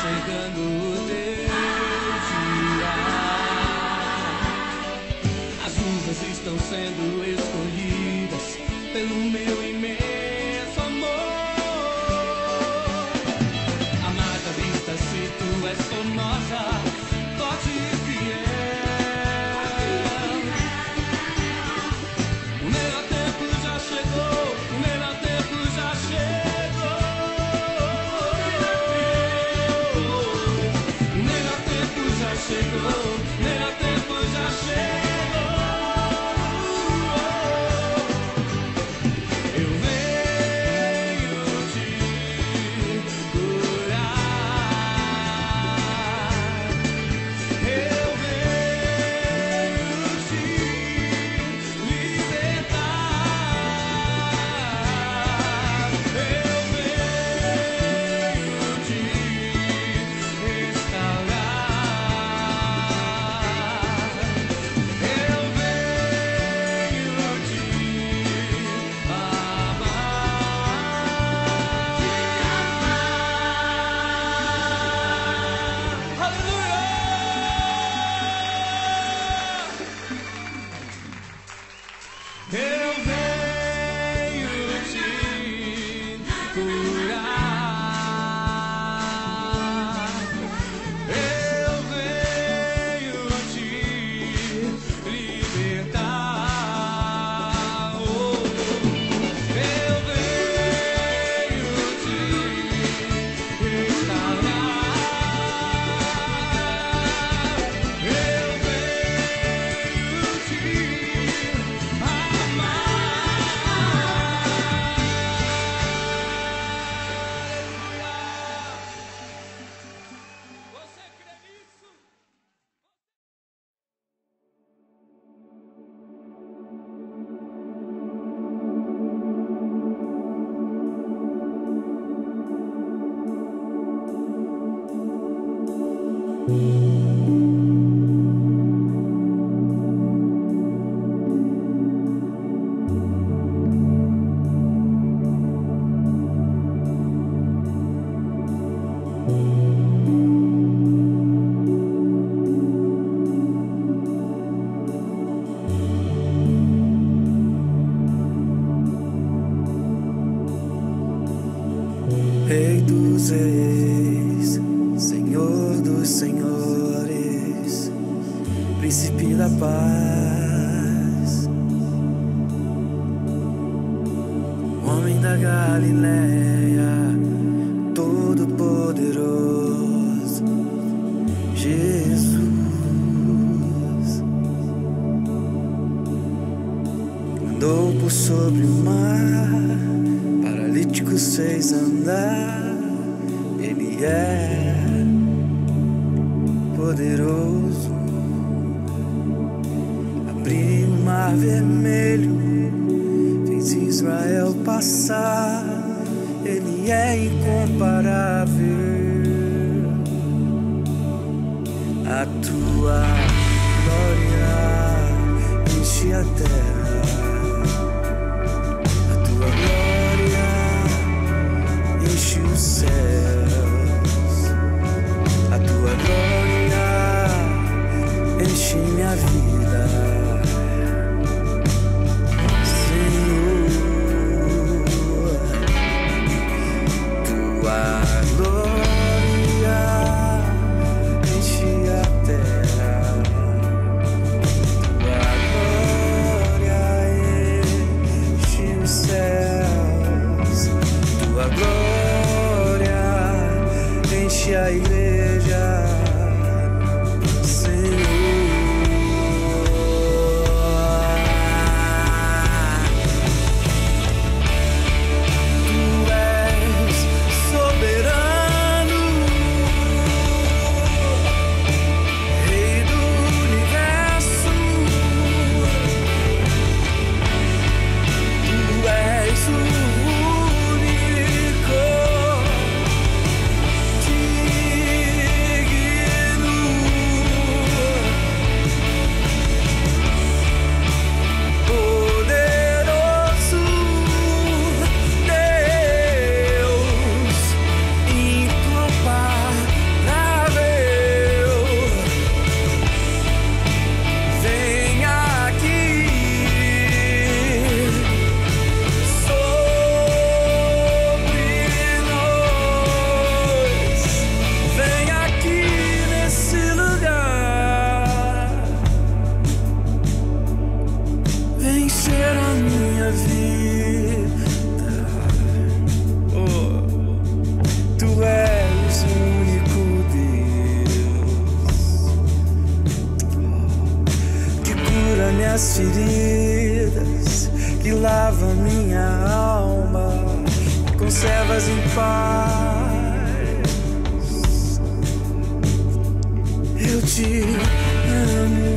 chegando o teu dia. As uvas estão sendo escolhidas pelo meu imenso amor. Amada vista, se tu és formosa, forte e fiel. O melhor tempo já chegou, o melhor tempo já chegou. O melhor tempo já chegou, o melhor tempo já chegou. Eu venho te curar. Eu venho te libertar. Eu venho te restaurar. Eu venho te amar. Aleluia! Eu venho te curar. Eu venho te libertar. Oh, eu venho te restaurar. Eu venho te amar. Você crê nisso? Rei dos reis, Senhor dos senhores, Príncipe da paz, Homem da Galileia, Todo-Poderoso, Jesus. Andou por sobre o mar, paralíticos fez andar. Ele é poderoso. Abriu o mar vermelho, fez Israel passar. Ele é incomparável. A tua glória enche a terra. A tua glória enche os céus. A tua glória enche minha vida, Senhor. Tua glória enche a terra. Tua glória enche os céus. Tua glória enche a igreja, Senhor. Tu és soberano, Rei do universo. Tu és o único. minhas feridas, que lava minha alma, que conservas em paz. Eu te amo.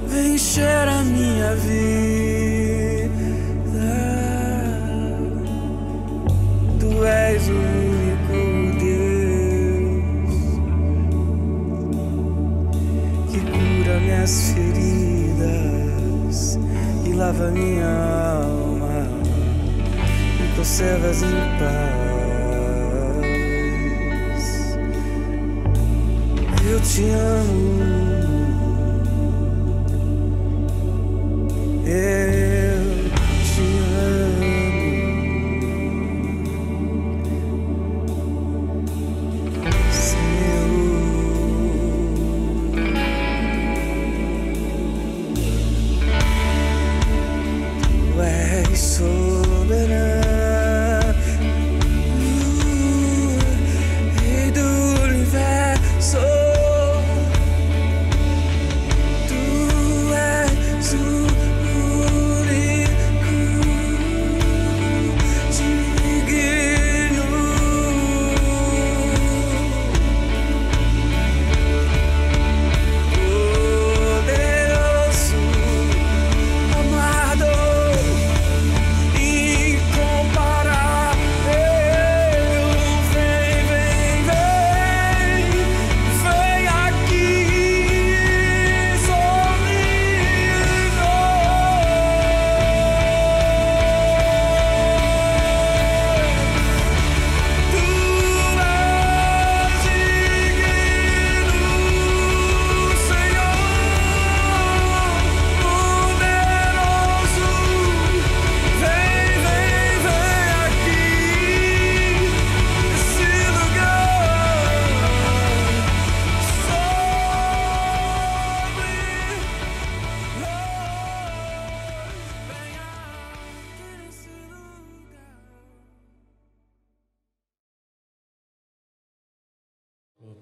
Encher a minha vida, tu és o único Deus que cura minhas feridas e lava minha alma e conservas em paz. Eu te amo. Eu te amo, Senhor. Tu és soberano, Rei do universo. Tu és o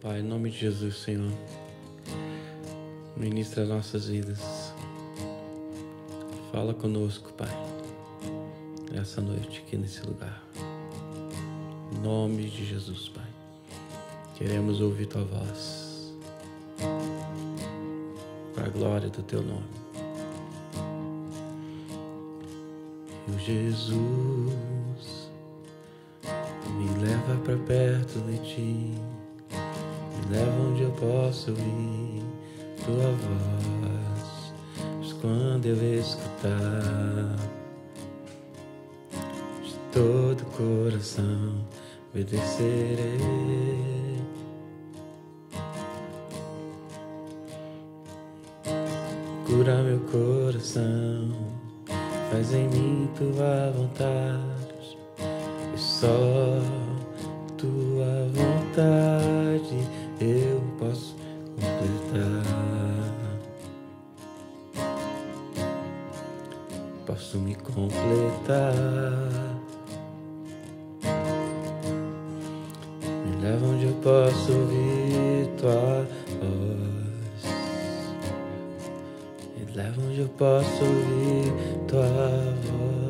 Pai, em nome de Jesus, Senhor, ministra as nossas vidas. Fala conosco, Pai, essa noite aqui nesse lugar. Em nome de Jesus, Pai, queremos ouvir Tua voz, para a glória do Teu nome. Meu Jesus, me leva para perto de Ti. Leva onde eu posso ouvir Tua voz, mas quando eu escutar, de todo o coração obedecerei. Cura meu coração, faz em mim Tua vontade, Só tua vontade eu posso completar. Posso me completar. Me leva onde eu posso ouvir tua voz. Me leva onde eu posso ouvir tua voz.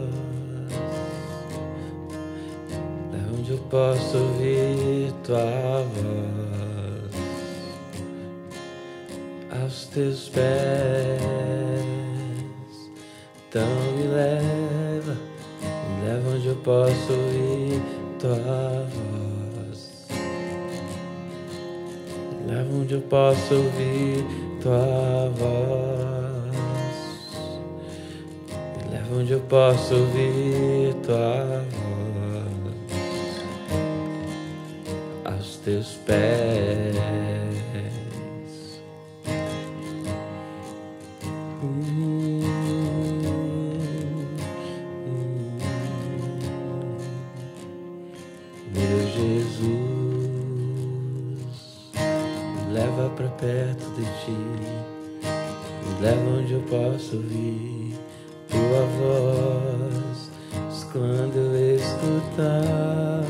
Me leva onde eu posso ouvir tua voz. Aos teus pés. Então me leva onde eu posso ouvir tua voz. Me leva onde eu posso ouvir tua voz. Me leva onde eu posso ouvir tua voz. Aos teus pés. Meu Jesus, me leva pra perto de ti, me leva onde eu posso ouvir tua voz. Quando eu escutar,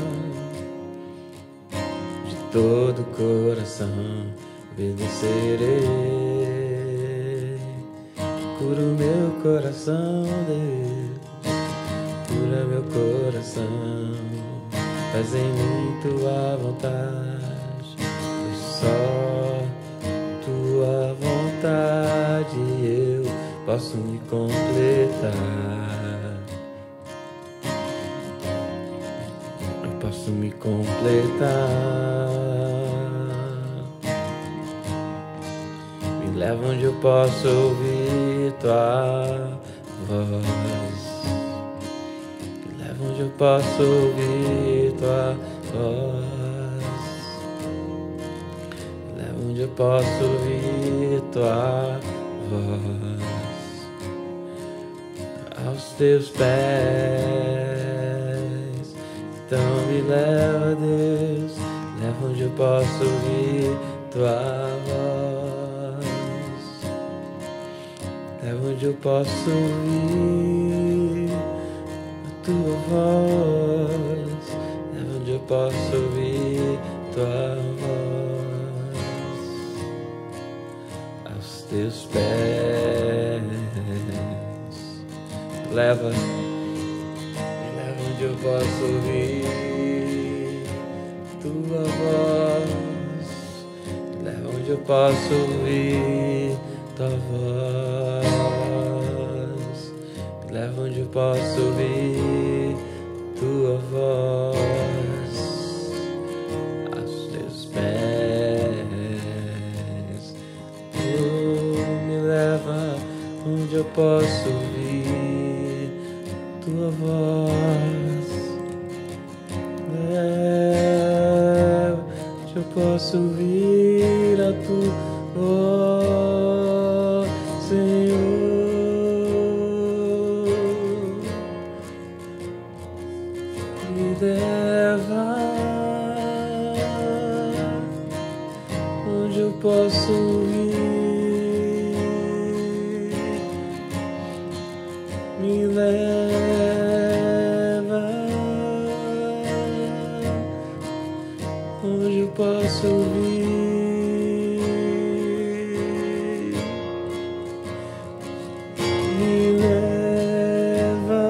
de todo o coração obedecerei. Cura o meu coração, Deus, cura meu coração. Faz em mim tua vontade, pois só tua vontade eu posso me completar. Eu posso me completar. Me leva onde eu posso ouvir tua voz. Onde eu posso ouvir tua voz. Leva onde eu posso ouvir tua voz. Aos teus pés. Então me leva, Deus, leva onde eu posso ouvir tua voz. Leva onde eu posso ouvir tua voz, leva onde eu posso ouvir tua voz. Aos teus pés. Leva onde eu posso ouvir tua voz. Leva onde eu posso ouvir tua voz. Leva onde eu posso ouvir tua voz. Aos teus pés. Tu me leva onde eu posso ouvir tua voz. Leva onde eu posso ouvir a tua voz, Senhor. Leva onde eu posso ouvir. Me leva onde eu posso ouvir. Me leva,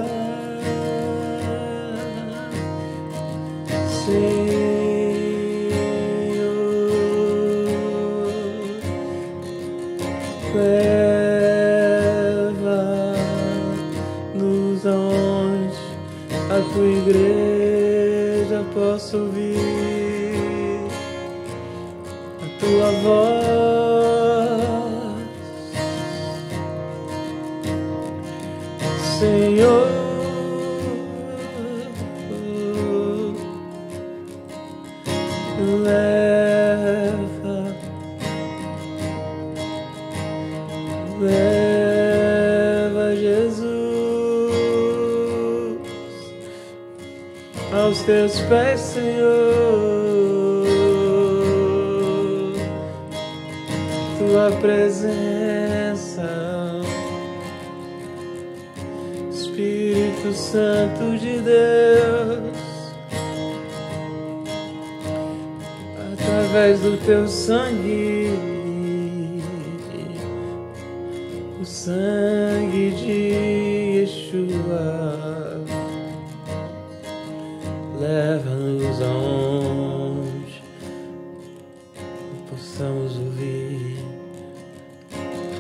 leva-nos aonde a tua igreja possa ouvir a tua voz, Senhor. Leva Jesus aos aos teus pés, Senhor. Tua presença, Espírito Santo de Deus, através do teu sangue, o sangue de Yeshua, leva-nos aonde possamos ouvir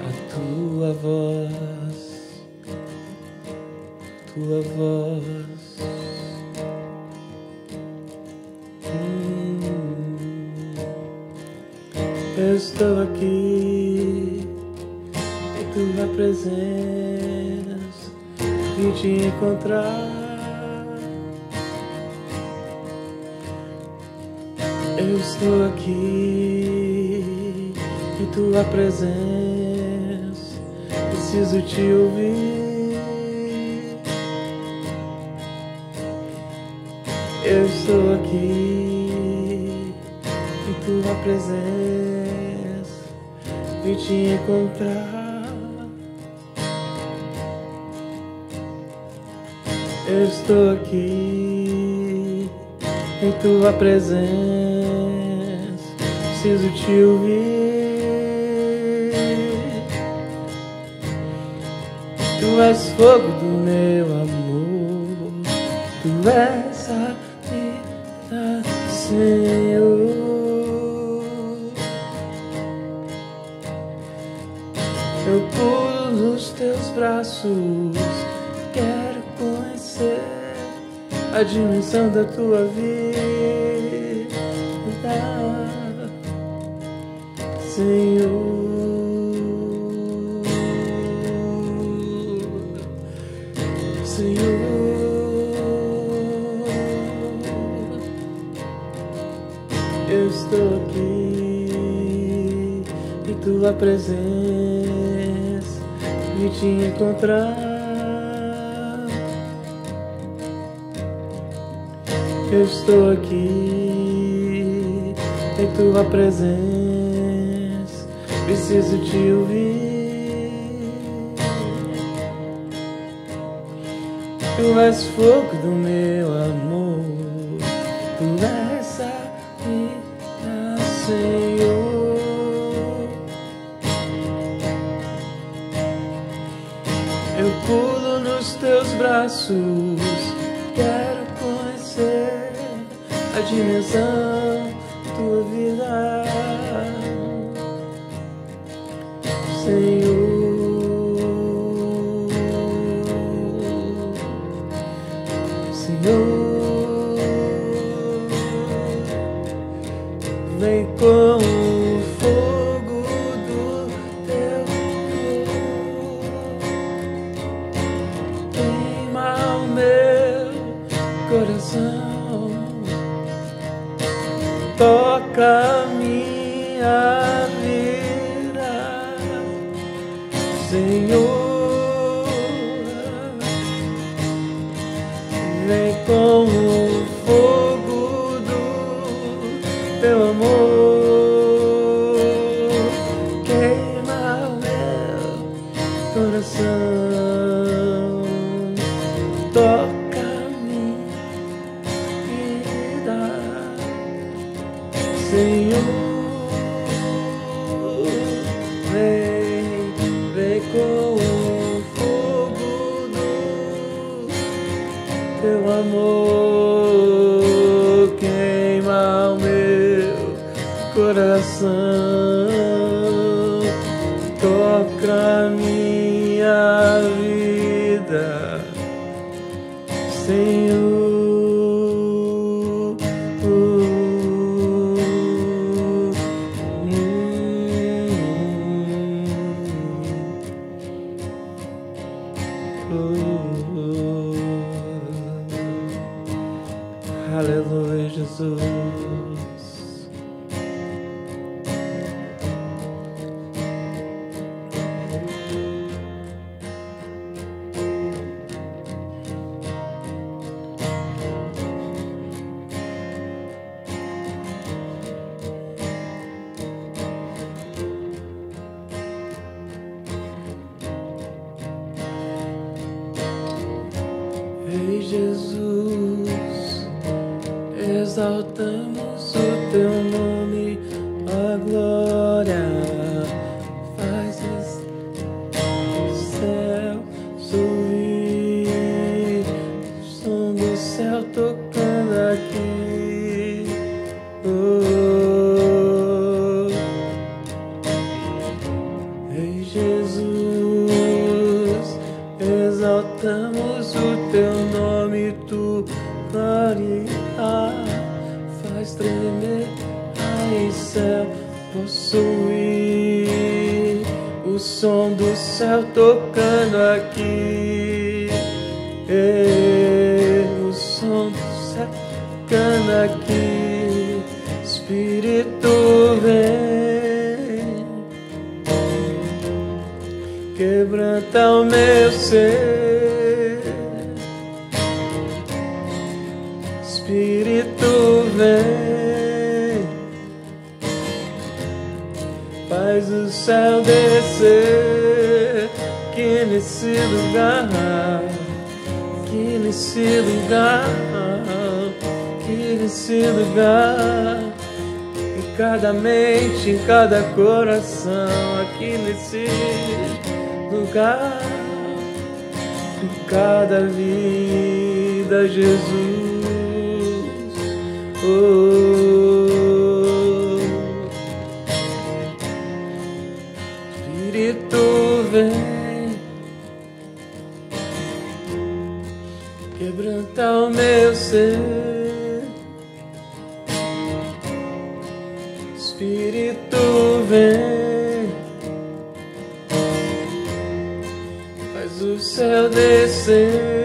a tua voz, tua voz. Eu estou aqui em tua presença, vim te encontrar. Eu estou aqui em tua presença, preciso te ouvir. Eu estou aqui em tua presença, vim te encontrar. Eu estou aqui em tua presença, preciso te ouvir. Tu és fogo do meu amor, tu és a vida, Senhor. Eu pulo nos teus braços, quero conhecer a dimensão da tua vida, Senhor. Senhor, eu estou aqui em tua presença, vim te encontrar. Eu estou aqui em tua presença, preciso te ouvir. Tu és fogo do meu amor, tu és a vida, Senhor. Eu pulo nos teus braços, quero conhecer a dimensão da tua vida, Senhor. Senhor, vem com o fogo do teu amor, queima o meu coração, toca minha vida, Senhor. Vem com o fogo do teu amor, queima o meu coração, toca minha vida, Senhor. Vem com o fogo do teu amor, queima o meu coração, toca minha vida, Senhor. Aleluia, Jesus. Jesus, exaltamos o teu nome, a glória. Faz o céu subir, o som do céu tocando aqui. Ei Jesus, exaltamos o teu nome, tu glória faz tremer ai céu, possuir o som do céu tocando aqui. O som do céu tocando aqui. Espírito vem, quebranta o meu ser. Espírito vem, faz o céu descer aqui nesse lugar, aqui nesse lugar, aqui nesse lugar, em cada mente, em cada coração, aqui nesse lugar, em cada vida, Jesus. Espírito vem, quebranta o meu ser. Espírito vem, faz o céu descer.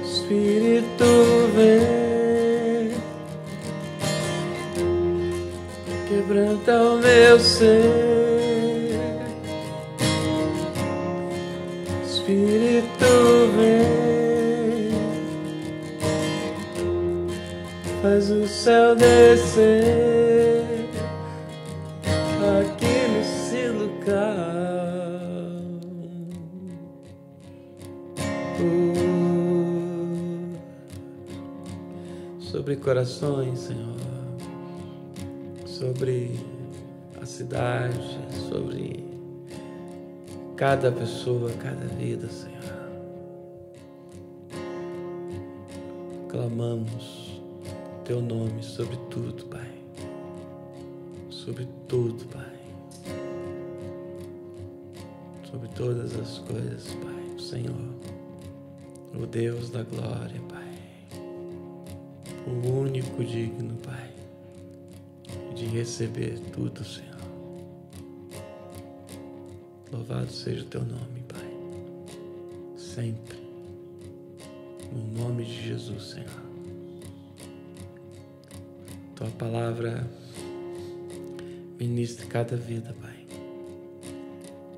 Espírito vem, quebranta o meu ser. Espírito vem, faz o céu descer aqui nesse lugar. Sobre corações, Senhor, sobre a cidade, sobre cada pessoa, cada vida, Senhor. Clamamos teu nome sobre tudo, Pai. Sobre tudo, Pai. Sobre todas as coisas, Pai. O Senhor, o Deus da glória, Pai. O único digno, Pai, de receber tudo, Senhor. Louvado seja o teu nome, Pai. Sempre. No nome de Jesus, Senhor. Tua palavra ministra cada vida, Pai.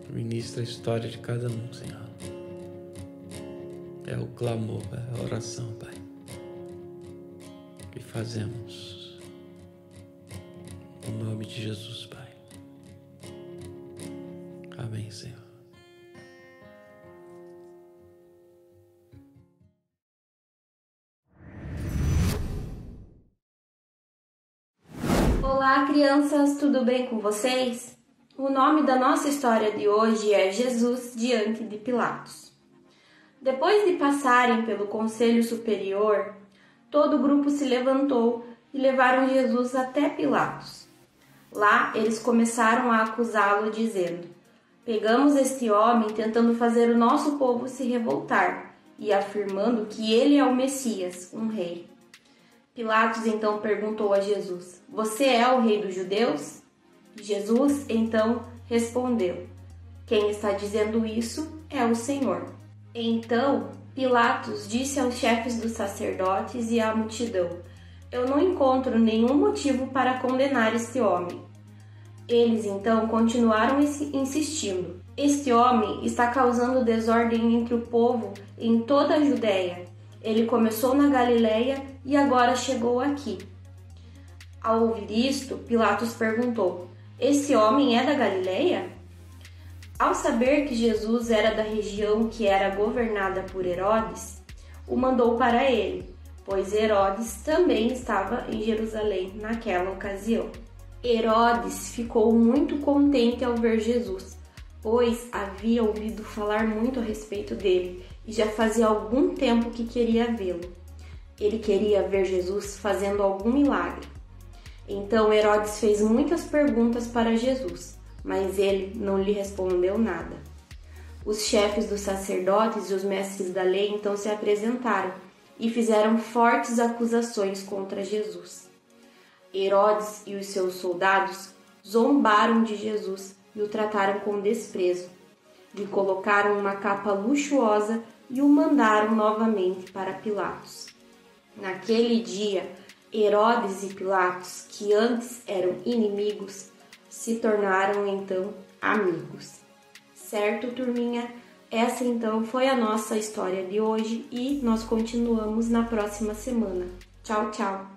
Ministra a história de cada um, Senhor. É o clamor, é a oração, Pai, que fazemos no nome de Jesus, Pai. Amém, Senhor. Olá, crianças, tudo bem com vocês? O nome da nossa história de hoje é Jesus diante de Pilatos. Depois de passarem pelo Conselho Superior, todo o grupo se levantou e levaram Jesus até Pilatos. Lá, eles começaram a acusá-lo, dizendo: "Pegamos este homem tentando fazer o nosso povo se revoltar e afirmando que ele é o Messias, um rei." Pilatos então perguntou a Jesus: "Você é o rei dos judeus?" Jesus então respondeu: "Quem está dizendo isso é o Senhor." Então Pilatos disse aos chefes dos sacerdotes e à multidão: "Eu não encontro nenhum motivo para condenar este homem." Eles então continuaram insistindo: "Este homem está causando desordem entre o povo em toda a Judéia. Ele começou na Galileia e agora chegou aqui." Ao ouvir isto, Pilatos perguntou: "Esse homem é da Galileia?" Ao saber que Jesus era da região que era governada por Herodes, o mandou para ele, pois Herodes também estava em Jerusalém naquela ocasião. Herodes ficou muito contente ao ver Jesus, pois havia ouvido falar muito a respeito dele e já fazia algum tempo que queria vê-lo. Ele queria ver Jesus fazendo algum milagre. Então Herodes fez muitas perguntas para Jesus, mas ele não lhe respondeu nada. Os chefes dos sacerdotes e os mestres da lei então se apresentaram e fizeram fortes acusações contra Jesus. Herodes e os seus soldados zombaram de Jesus e o trataram com desprezo. Lhe colocaram uma capa luxuosa e o mandaram novamente para Pilatos. Naquele dia, Herodes e Pilatos, que antes eram inimigos, se tornaram então amigos. Certo, turminha? Essa então foi a nossa história de hoje e nós continuamos na próxima semana. Tchau, tchau!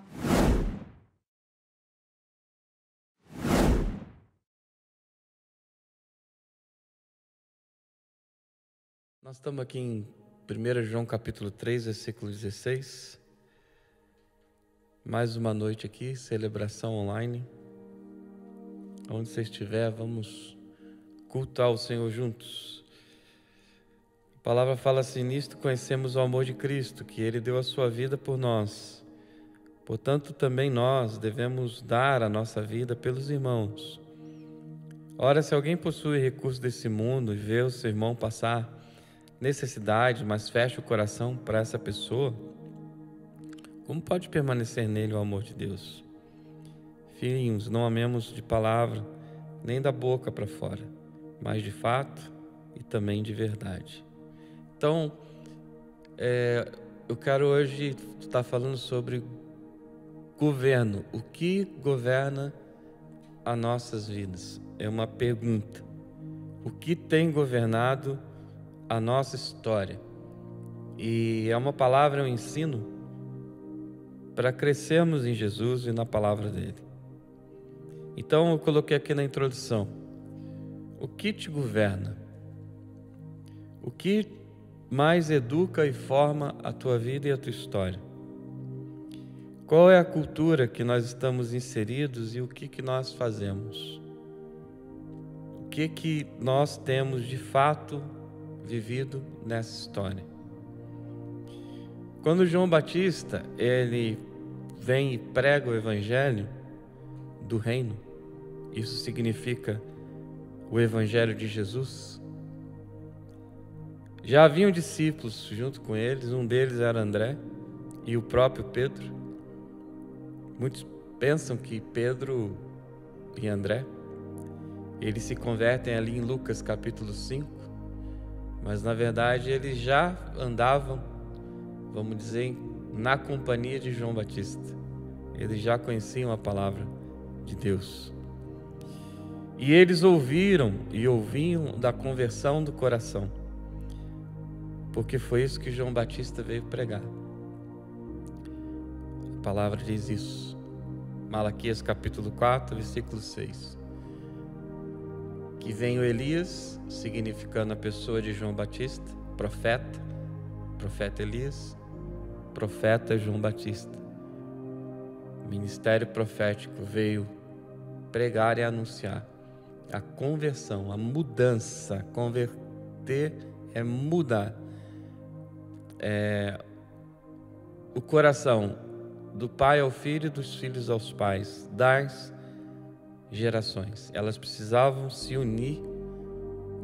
Nós estamos aqui em 1 João capítulo 3, versículo 16. Mais uma noite aqui, celebração online. Onde você estiver, vamos cultuar o Senhor juntos. A palavra fala assim: nisto conhecemos o amor de Cristo, que Ele deu a sua vida por nós. Portanto, também nós devemos dar a nossa vida pelos irmãos. Ora, se alguém possui recursos desse mundo e vê o seu irmão passar necessidade, mas fecha o coração para essa pessoa, como pode permanecer nele o amor de Deus? Filhinhos, não amemos de palavra, nem da boca para fora, mas de fato e também de verdade. Então, eu quero hoje estar falando sobre governo. O que governa as nossas vidas? É uma pergunta. O que tem governado a nossa história? E é uma palavra, é um ensino para crescermos em Jesus e na palavra dele. Então eu coloquei aqui na introdução: o que te governa? O que mais educa e forma a tua vida e a tua história? Qual é a cultura que nós estamos inseridos e o que nós fazemos? O que nós temos de fato vivido nessa história? Quando João Batista, ele vem e prega o evangelho do reino, isso significa o evangelho de Jesus. Já haviam discípulos junto com eles, um deles era André e o próprio Pedro. Muitos pensam que Pedro e André, eles se convertem ali em Lucas capítulo 5, mas na verdade eles já andavam, vamos dizer, na companhia de João Batista. Eles já conheciam a palavra de Deus. E eles ouviram e ouviam da conversão do coração, porque foi isso que João Batista veio pregar. A palavra diz isso. Malaquias capítulo 4, versículo 6. Que vem o Elias, significando a pessoa de João Batista, profeta Elias, profeta João Batista. O ministério profético veio pregar e anunciar a conversão, a mudança. Converter é mudar. O coração do pai ao filho e dos filhos aos pais, das gerações. Elas precisavam se unir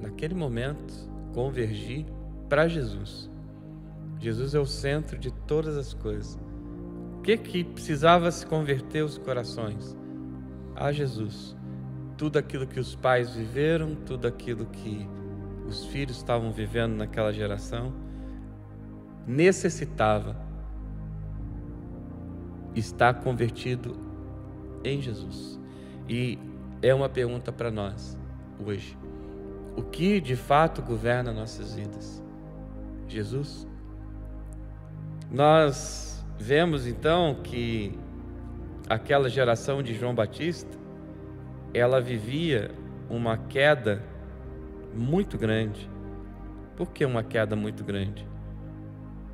naquele momento, convergir para Jesus. Jesus é o centro de todas as coisas. O que precisava se converter os corações? A Jesus. Tudo aquilo que os pais viveram, tudo aquilo que os filhos estavam vivendo naquela geração, necessitava estar convertido em Jesus. E é uma pergunta para nós hoje: o que de fato governa nossas vidas? Jesus? Nós vemos então que aquela geração de João Batista, ela vivia uma queda muito grande. Por que uma queda muito grande?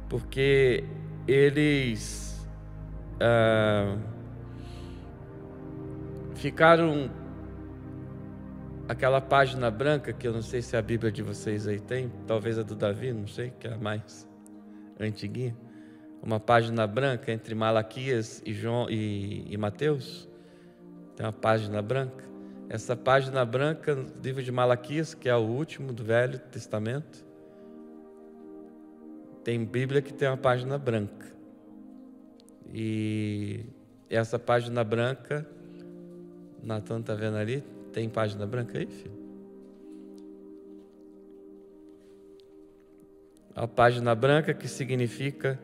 Porque eles ficaram... Aquela página branca, que eu não sei se a Bíblia de vocês aí tem, talvez a do Davi, não sei, que é a mais antiguinha. Uma página branca entre Malaquias e João e Mateus. Tem uma página branca. Essa página branca no livro de Malaquias, que é o último do Velho Testamento, tem Bíblia que tem uma página branca. E essa página branca, Natan está vendo ali? Tem página branca aí, filho? A página branca que significa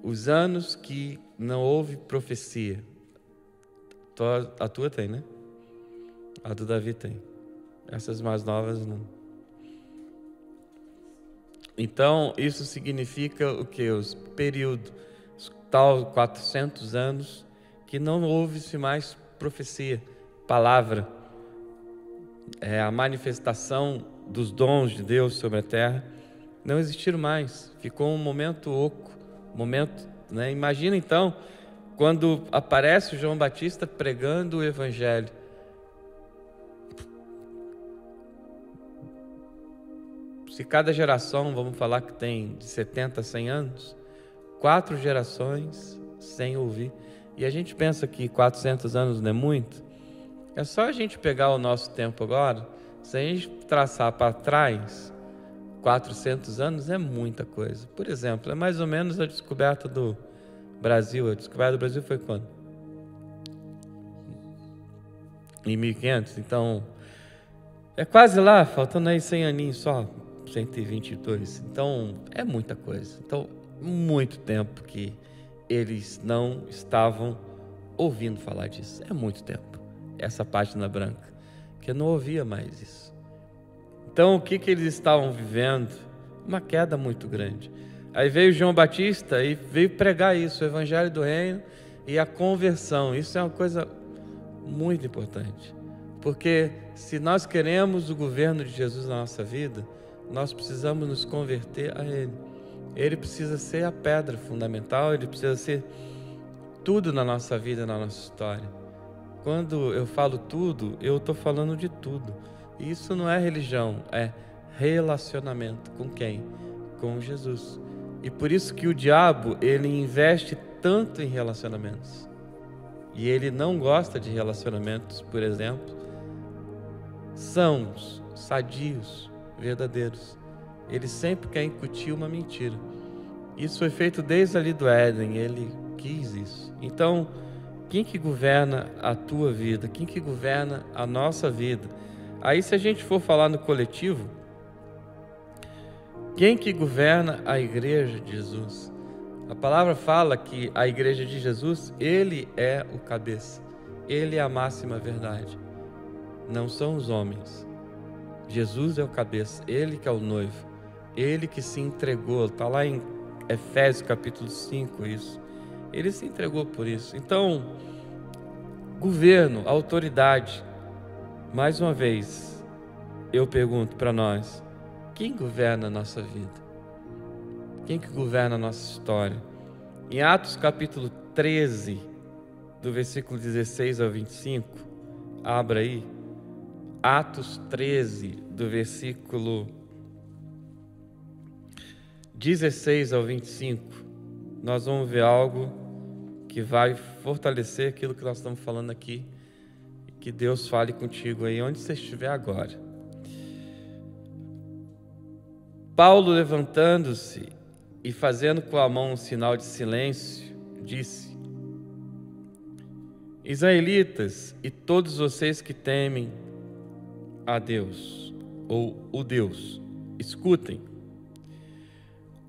os anos que não houve profecia. A tua tem, né? A do Davi tem. Essas mais novas não. Então, isso significa o quê? Os períodos, tal 400 anos, que não houve-se mais profecia, palavra. A manifestação dos dons de Deus sobre a terra não existiram mais, ficou um momento oco, né? Imagina então quando aparece o João Batista pregando o Evangelho. Se cada geração, vamos falar que tem de 70 a 100 anos, 4 gerações sem ouvir, e a gente pensa que 400 anos não é muito. É só a gente pegar o nosso tempo agora, se a gente traçar para trás, 400 anos é muita coisa. Por exemplo, é mais ou menos a descoberta do Brasil. A descoberta do Brasil foi quando? Em 1500. Então, é quase lá, faltando aí 100 aninhos só, 122. Então, é muita coisa. Então, muito tempo que eles não estavam ouvindo falar disso. É muito tempo. Essa página branca, que eu não ouvia mais isso. Então, o que eles estavam vivendo? Uma queda muito grande. Aí veio João Batista e veio pregar isso, o Evangelho do Reino e a conversão. Isso é uma coisa muito importante, porque se nós queremos o governo de Jesus na nossa vida, nós precisamos nos converter a Ele. Ele precisa ser a pedra fundamental, Ele precisa ser tudo na nossa vida, na nossa história. Quando eu falo tudo, eu estou falando de tudo. E isso não é religião, é relacionamento. Com quem? Com Jesus. E por isso que o diabo, ele investe tanto em relacionamentos. E ele não gosta de relacionamentos, por exemplo, sãos, sadios, verdadeiros. Ele sempre quer incutir uma mentira. Isso foi feito desde ali do Éden, ele quis isso. Então, quem que governa a tua vida? Quem que governa a nossa vida? Aí, se a gente for falar no coletivo, quem que governa a igreja de Jesus? A palavra fala que a igreja de Jesus, Ele é o cabeça. Ele é a máxima verdade. Não são os homens. Jesus é o cabeça. Ele que é o noivo. Ele que se entregou. Está lá em Efésios capítulo 5 isso. Ele se entregou por isso. Então, governo, autoridade. Mais uma vez, eu pergunto para nós, quem governa a nossa vida? Quem que governa a nossa história? Em Atos capítulo 13, do versículo 16 ao 25, abra aí. Atos 13, do versículo 16 ao 25, nós vamos ver algo que vai fortalecer aquilo que nós estamos falando aqui. Que Deus fale contigo aí, onde você estiver agora. Paulo, levantando-se e fazendo com a mão um sinal de silêncio, disse: Israelitas e todos vocês que temem a Deus, ou o Deus, escutem.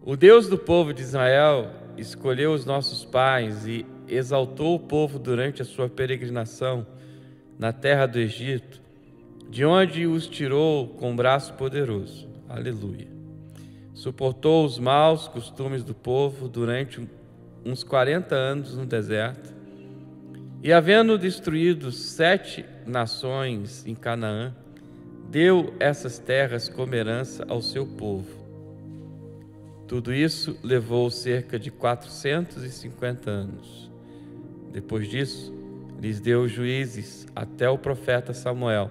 O Deus do povo de Israel escolheu os nossos pais e exaltou o povo durante a sua peregrinação na terra do Egito, de onde os tirou com braço poderoso. Aleluia. Suportou os maus costumes do povo durante uns 40 anos no deserto, e havendo destruído 7 nações em Canaã, deu essas terras como herança ao seu povo. Tudo isso levou cerca de 450 anos. Depois disso, lhes deu juízes até o profeta Samuel.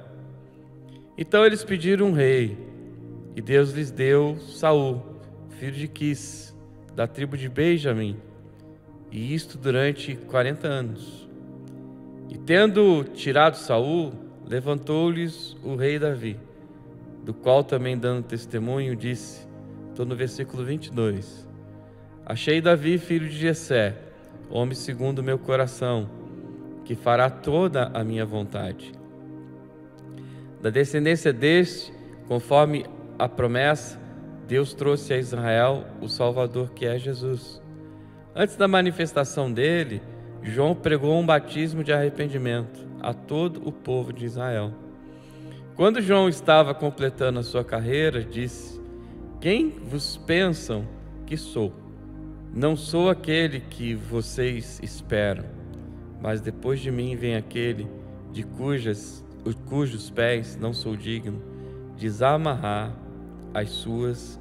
Então eles pediram um rei, e Deus lhes deu Saul, filho de Quis, da tribo de Benjamim, e isto durante 40 anos. E tendo tirado Saul, levantou-lhes o rei Davi, do qual também dando testemunho disse, estou no versículo 22, achei Davi, filho de Jessé, homem segundo o meu coração, que fará toda a minha vontade. Da descendência deste, conforme a promessa, Deus trouxe a Israel o Salvador, que é Jesus. Antes da manifestação dele, João pregou um batismo de arrependimento a todo o povo de Israel. Quando João estava completando a sua carreira, disse: quem vos pensam que sou? Não sou aquele que vocês esperam, mas depois de mim vem aquele de cujos pés não sou digno de desamarrar as suas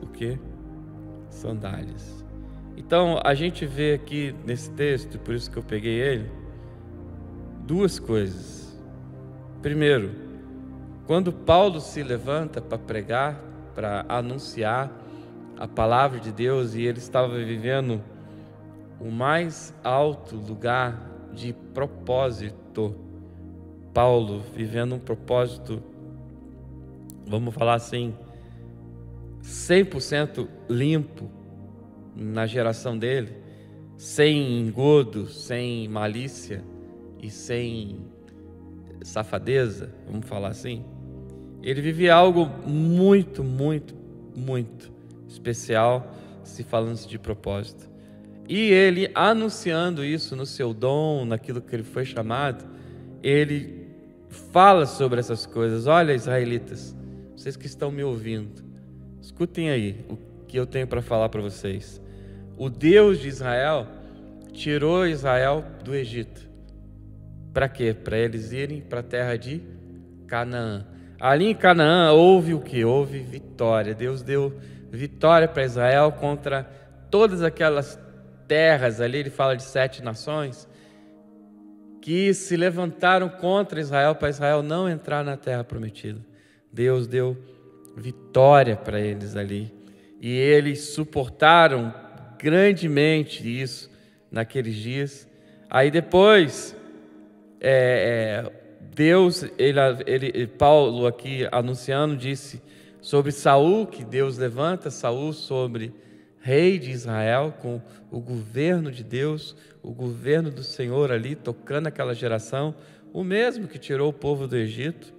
sandálias. Então a gente vê aqui nesse texto, por isso que eu peguei ele, duas coisas. Primeiro, quando Paulo se levanta para pregar, para anunciar a palavra de Deus, e ele estava vivendo o mais alto lugar de propósito. Paulo vivendo um propósito, vamos falar assim, 100% limpo na geração dele, sem engodo, sem malícia e sem safadeza, vamos falar assim. Ele vivia algo muito, muito, muito especial, se falando de propósito. E ele, anunciando isso no seu dom, naquilo que ele foi chamado, ele fala sobre essas coisas. Olha, israelitas, vocês que estão me ouvindo, escutem aí o que eu tenho para falar para vocês. O Deus de Israel tirou Israel do Egito. Para quê? Para eles irem para a terra de Canaã. Ali em Canaã houve o que? Houve vitória. Deus deu vitória para Israel contra todas aquelas terras ali. Ele fala de 7 nações que se levantaram contra Israel, para Israel não entrar na terra prometida. Deus deu vitória para eles ali. E eles suportaram grandemente isso naqueles dias. Aí depois, Deus, Paulo aqui anunciando, disse sobre Saul, que Deus levanta Saul sobre rei de Israel, com o governo de Deus, o governo do Senhor ali, tocando aquela geração, o mesmo que tirou o povo do Egito.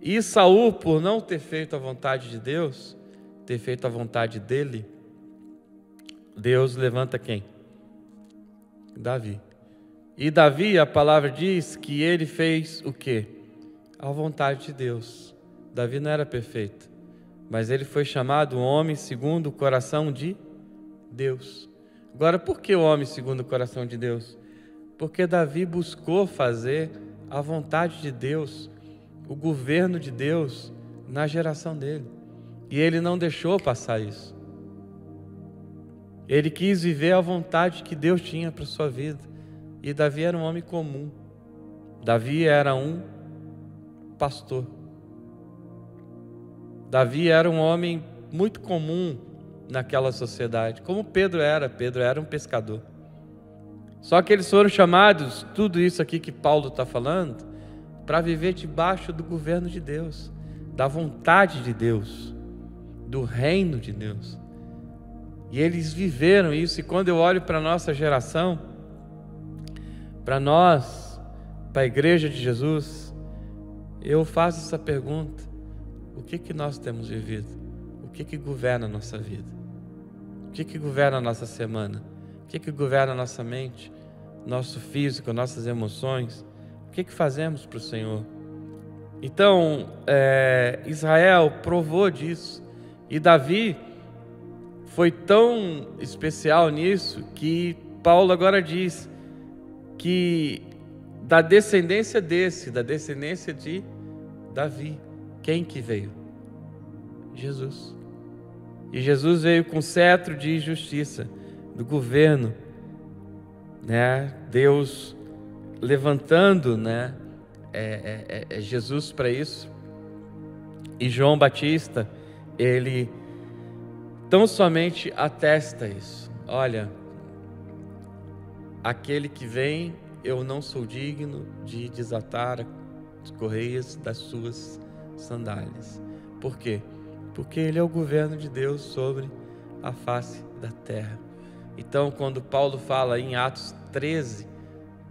E Saul, por não ter feito a vontade de Deus, ter feito a vontade dele, Deus levanta quem? Davi. E Davi, a palavra diz que ele fez o quê? A vontade de Deus. Davi não era perfeito, mas ele foi chamado homem segundo o coração de Deus. Agora, por que o homem segundo o coração de Deus? Porque Davi buscou fazer a vontade de Deus, o governo de Deus na geração dele. E ele não deixou passar isso. Ele quis viver a vontade que Deus tinha para a sua vida. E Davi era um homem comum. Davi era um pastor. Davi era um homem muito comum naquela sociedade, como Pedro era um pescador. Só que eles foram chamados, tudo isso aqui que Paulo está falando, para viver debaixo do governo de Deus, da vontade de Deus, do reino de Deus. E eles viveram isso. E quando eu olho para a nossa geração, para nós, para a igreja de Jesus, eu faço essa pergunta: o que nós temos vivido? O que governa a nossa vida? O que governa a nossa semana? O que governa a nossa mente, nosso físico, nossas emoções? O que fazemos para o Senhor? Então, Israel provou disso. E Davi foi tão especial nisso que Paulo agora diz que da descendência de Davi, Quem que veio? Jesus. E Jesus veio com cetro de justiça, do governo, né? Deus levantando, né? Jesus para isso. E João Batista, ele tão somente atesta isso. Olha, aquele que vem, eu não sou digno de desatar as correias das suas sandálias. Por quê? Porque ele é o governo de Deus sobre a face da terra. Então, quando Paulo fala em Atos 13,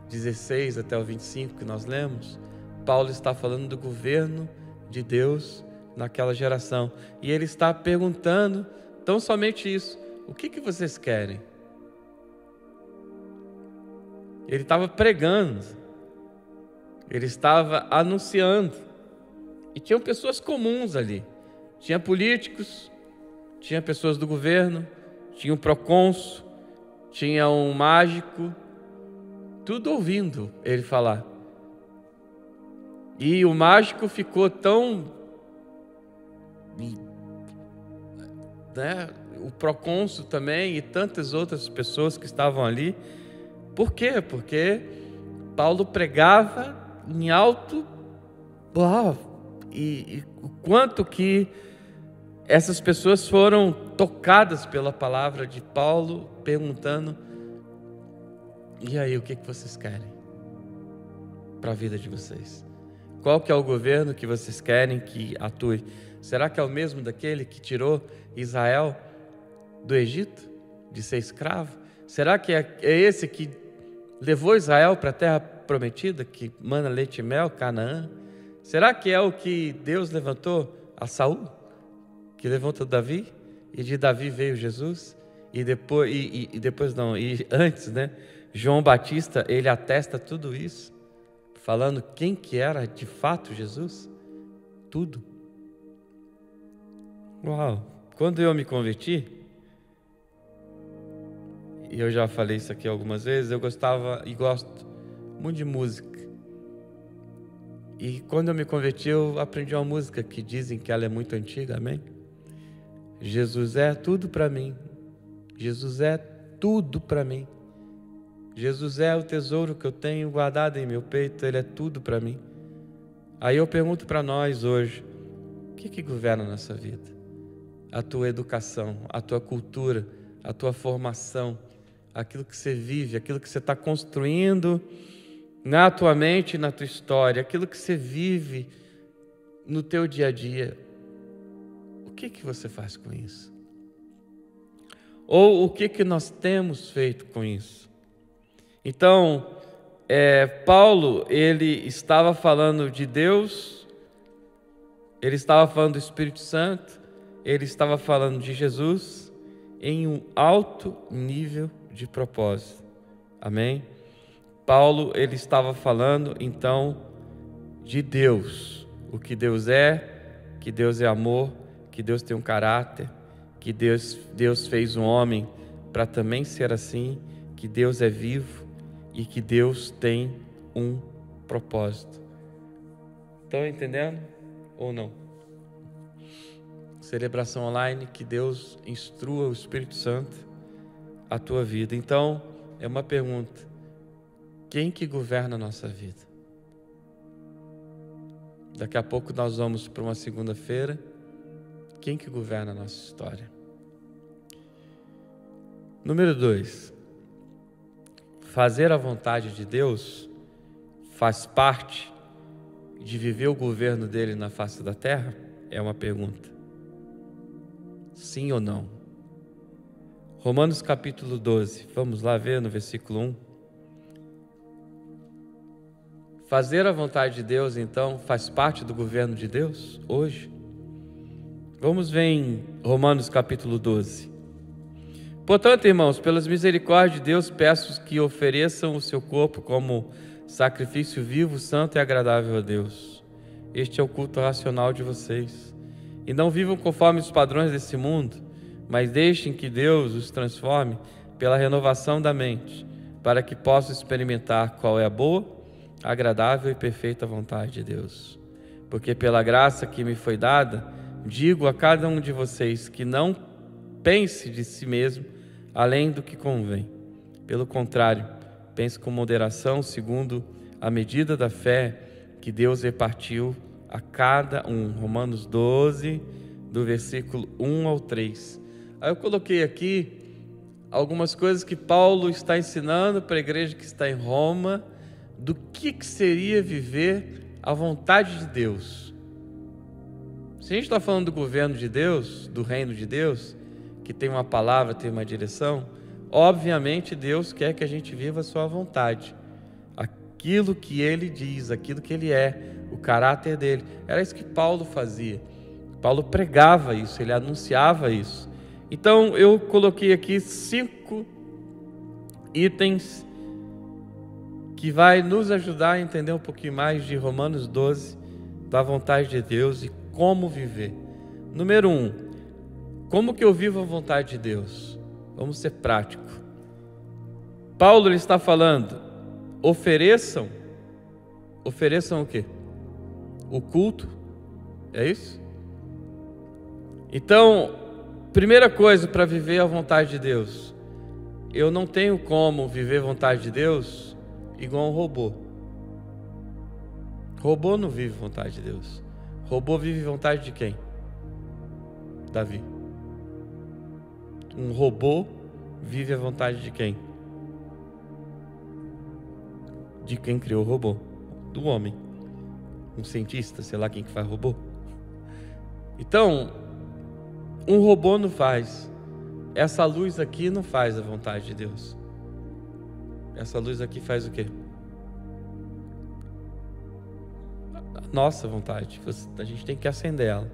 16 até o 25, que nós lemos, Paulo está falando do governo de Deus naquela geração. E ele está perguntando tão somente isso: o que vocês querem? Ele estava pregando, ele estava anunciando. E tinham pessoas comuns ali. Tinha políticos, tinha pessoas do governo, tinha um procônsul, tinha um mágico, tudo ouvindo ele falar. E o mágico ficou tão, né, o procônsul também e tantas outras pessoas que estavam ali. Por quê? Porque Paulo pregava em alto, e o quanto que essas pessoas foram tocadas pela palavra de Paulo, perguntando: e aí, o que vocês querem para a vida de vocês? Qual que é o governo que vocês querem que atue? Será que é o mesmo daquele que tirou Israel do Egito, de ser escravo? Será que é esse que levou Israel para a terra prometida, que mana leite e mel, Canaã? Será que é o que Deus levantou a Saul, que levantou Davi, e de Davi veio Jesus? E antes, né? João Batista, ele atesta tudo isso, falando quem que era de fato Jesus. Tudo. Uau! Quando eu me converti, e eu já falei isso aqui algumas vezes, eu gostava e gosto muito de música. E quando eu me converti, eu aprendi uma música que dizem que ela é muito antiga, amém? Jesus é tudo para mim. Jesus é tudo para mim. Jesus é o tesouro que eu tenho guardado em meu peito, Ele é tudo para mim. Aí eu pergunto para nós hoje: o que governa a nossa vida? A tua educação, a tua cultura, a tua formação, aquilo que você vive, aquilo que você está construindo na tua mente, na tua história, aquilo que você vive no teu dia a dia. O que você faz com isso? Ou o que nós temos feito com isso? Então, Paulo, ele estava falando de Deus, ele estava falando do Espírito Santo, ele estava falando de Jesus em um alto nível de propósito. Amém? Paulo, ele estava falando, então, de Deus. O que Deus é, que Deus é amor, que Deus tem um caráter, que Deus fez um homem para também ser assim, que Deus é vivo e que Deus tem um propósito. Estão entendendo ou não? Celebração online, que Deus instrua o Espírito Santo a tua vida. Então, é uma pergunta: quem que governa a nossa vida? Daqui a pouco nós vamos para uma segunda-feira. Quem que governa a nossa história? Número 2. Fazer a vontade de Deus faz parte de viver o governo dele na face da terra? É uma pergunta. Sim ou não? Romanos capítulo 12. Vamos lá ver no versículo 1. Fazer a vontade de Deus, então, faz parte do governo de Deus hoje? Vamos ver em Romanos capítulo 12. Portanto, irmãos, pelas misericórdias de Deus, peço que ofereçam o seu corpo como sacrifício vivo, santo e agradável a Deus. Este é o culto racional de vocês. E não vivam conforme os padrões desse mundo, mas deixem que Deus os transforme pela renovação da mente, para que possam experimentar qual é a boa, agradável e perfeita vontade de Deus. porque pela graça que me foi dada, digo a cada um de vocês que não pense de si mesmo além do que convém. Pelo contrário, pense com moderação, segundo a medida da fé que Deus repartiu a cada um. Romanos 12, do versículo 1 ao 3. Aí eu coloquei aqui algumas coisas que Paulo está ensinando para a igreja que está em Roma, do que seria viver a vontade de Deus. Se a gente está falando do governo de Deus, do reino de Deus, que tem uma palavra, tem uma direção, obviamente Deus quer que a gente viva a sua vontade, aquilo que Ele diz, aquilo que Ele é, o caráter dele. Era isso que Paulo fazia. Paulo pregava isso, ele anunciava isso. Então eu coloquei aqui 5 itens que vai nos ajudar a entender um pouquinho mais de Romanos 12, da vontade de Deus e como viver. Número 1, como que eu vivo a vontade de Deus? Vamos ser práticos. Paulo ele está falando, ofereçam o quê? O culto, é isso? Então, primeira coisa para viver a vontade de Deus, eu não tenho como viver a vontade de Deus igual um robô. Robô não vive a vontade de Deus. Robô vive a vontade de quem? Davi. Um robô vive a vontade de quem? De quem criou o robô? Do homem. Um cientista, sei lá quem que faz robô. Então, um robô não faz. Essa luz aqui não faz a vontade de Deus. Essa luz aqui faz o quê? A nossa vontade. A gente tem que acender ela.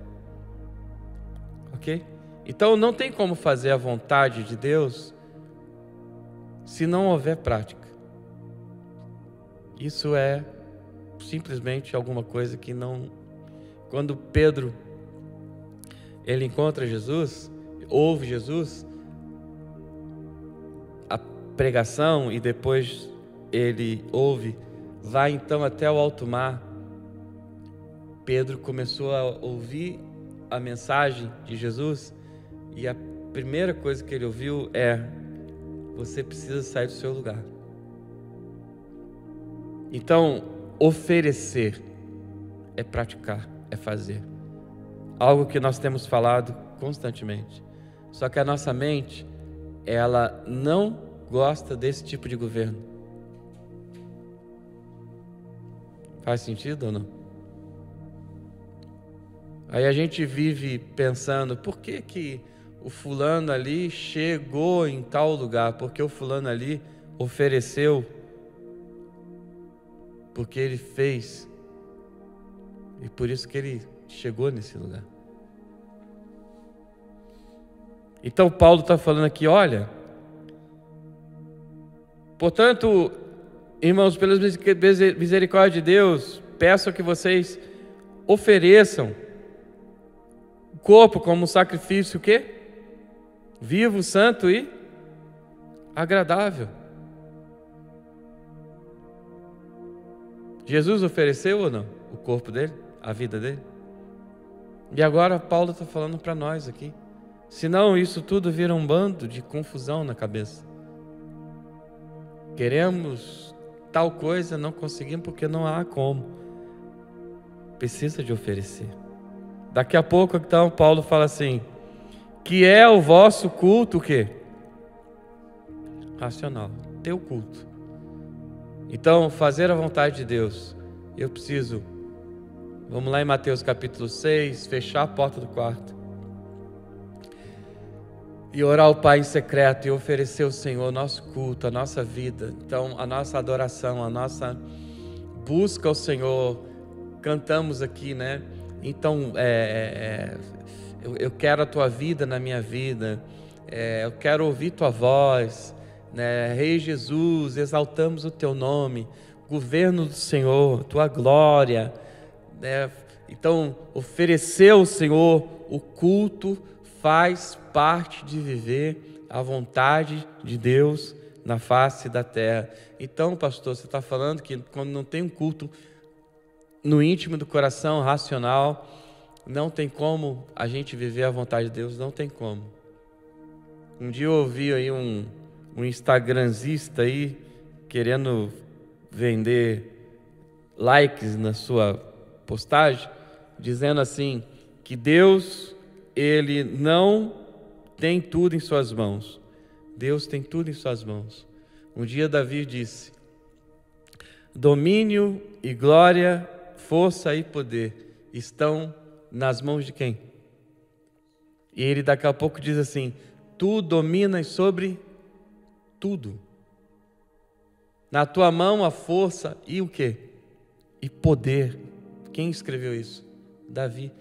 Ok? Então não tem como fazer a vontade de Deus se não houver prática. Isso é simplesmente alguma coisa que não... Quando Pedro ele encontra Jesus, ouve Jesus, a pregação, e depois ele ouve, vai então até o alto mar. Pedro começou a ouvir a mensagem de Jesus, e a primeira coisa que ele ouviu é: você precisa sair do seu lugar. Então, oferecer é praticar, é fazer. Algo que nós temos falado constantemente. Só que a nossa mente, ela não gosta desse tipo de governo. Faz sentido ou não? Aí a gente vive pensando, por que o fulano ali chegou em tal lugar? Porque o fulano ali ofereceu, porque ele fez, e por isso que ele chegou nesse lugar. Então Paulo está falando aqui, olha, portanto, irmãos, pela misericórdia de Deus, peço que vocês ofereçam o corpo como um sacrifício, o quê? Vivo, santo e agradável. Jesus ofereceu ou não o corpo dele, a vida dele? E agora Paulo está falando para nós aqui. Senão isso tudo vira um bando de confusão na cabeça. Queremos tal coisa, não conseguimos porque não há como. Precisa de oferecer. Daqui a pouco então Paulo fala assim, que é o vosso culto o quê? Racional, teu culto. Então, fazer a vontade de Deus, eu preciso, vamos lá em Mateus capítulo 6, fechar a porta do quarto e orar ao Pai em secreto e oferecer ao Senhor o nosso culto, a nossa vida, então a nossa adoração, a nossa busca ao Senhor. Cantamos aqui, né? Então, eu quero a tua vida na minha vida, eu quero ouvir tua voz, né? Rei Jesus, exaltamos o teu nome, governo do Senhor, tua glória, né? Então, oferecer ao Senhor o culto faz parte de viver a vontade de Deus na face da terra. Então, pastor, você está falando que quando não tem um culto no íntimo do coração, racional, não tem como a gente viver a vontade de Deus, não tem como. Um dia eu ouvi aí um instagramzista aí, querendo vender likes na sua postagem, dizendo assim, que Deus, Ele não tem tudo em suas mãos. Deus tem tudo em suas mãos. Um dia Davi disse, domínio e glória, força e poder estão nas mãos de quem? E ele daqui a pouco diz assim, tu dominas sobre tudo. Na tua mão a força e o quê? E poder. Quem escreveu isso? Davi.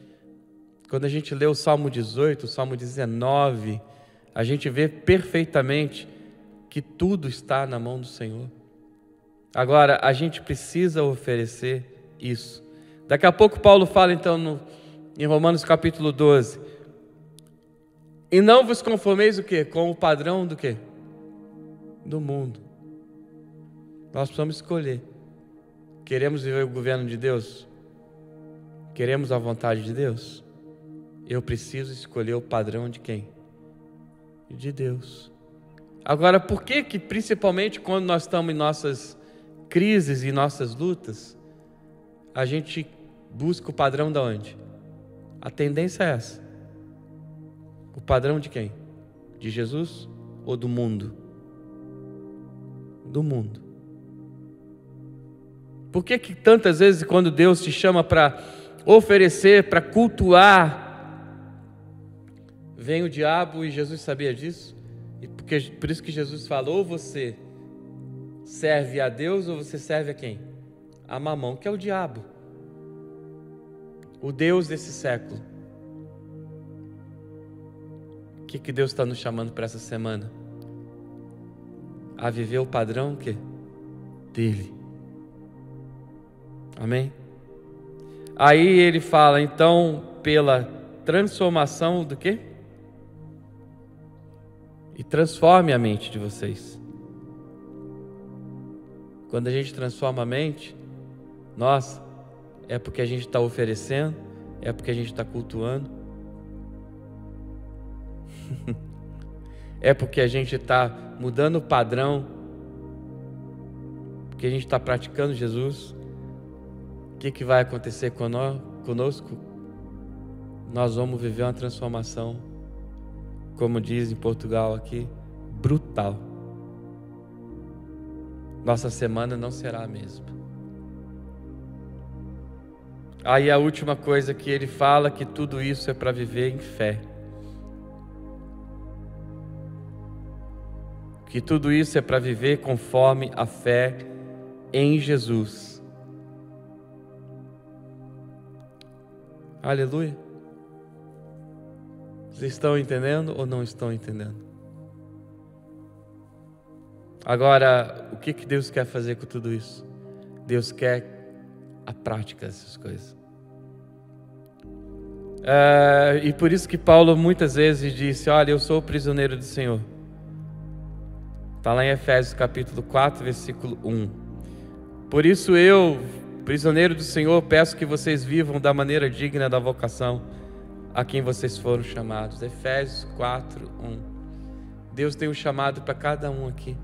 Quando a gente lê o Salmo 18, o Salmo 19, a gente vê perfeitamente que tudo está na mão do Senhor. Agora, a gente precisa oferecer isso. Daqui a pouco Paulo fala então em Romanos capítulo 12. E não vos conformeis o quê? Com o padrão do quê? Do mundo. Nós precisamos escolher. Queremos viver o governo de Deus? Queremos a vontade de Deus? Eu preciso escolher o padrão de quem? De Deus. Agora, por que principalmente quando nós estamos em nossas crises e nossas lutas, a gente busca o padrão de onde? A tendência é essa. O padrão de quem? De Jesus ou do mundo? Do mundo. Por que tantas vezes quando Deus te chama para oferecer, para cultuar, vem o diabo, e Jesus sabia disso? E por isso que Jesus falou, ou você serve a Deus ou você serve a quem? A Mamão, que é o diabo. O Deus desse século. O que Deus está nos chamando para essa semana? A viver o padrão que? Dele. Amém? Aí ele fala, então, pela transformação do quê? E transforme a mente de vocês. Quando a gente transforma a mente, nossa, é porque a gente está oferecendo, é porque a gente está cultuando, é porque a gente está mudando o padrão, porque a gente está praticando Jesus. O que vai acontecer conosco? Nós vamos viver uma transformação, como diz em Portugal aqui, brutal. Nossa semana não será a mesma. Aí a última coisa que ele fala, que tudo isso é para viver em fé. Que tudo isso é para viver conforme a fé em Jesus. Aleluia. Vocês estão entendendo ou não estão entendendo? Agora, o que Deus quer fazer com tudo isso? Deus quer a prática dessas coisas. E por isso que Paulo muitas vezes disse, olha, eu sou o prisioneiro do Senhor. Está lá em Efésios capítulo 4, versículo 1. Por isso eu, prisioneiro do Senhor, peço que vocês vivam da maneira digna da vocação a quem vocês foram chamados. Efésios 4, 1. Deus tem um chamado para cada um aqui.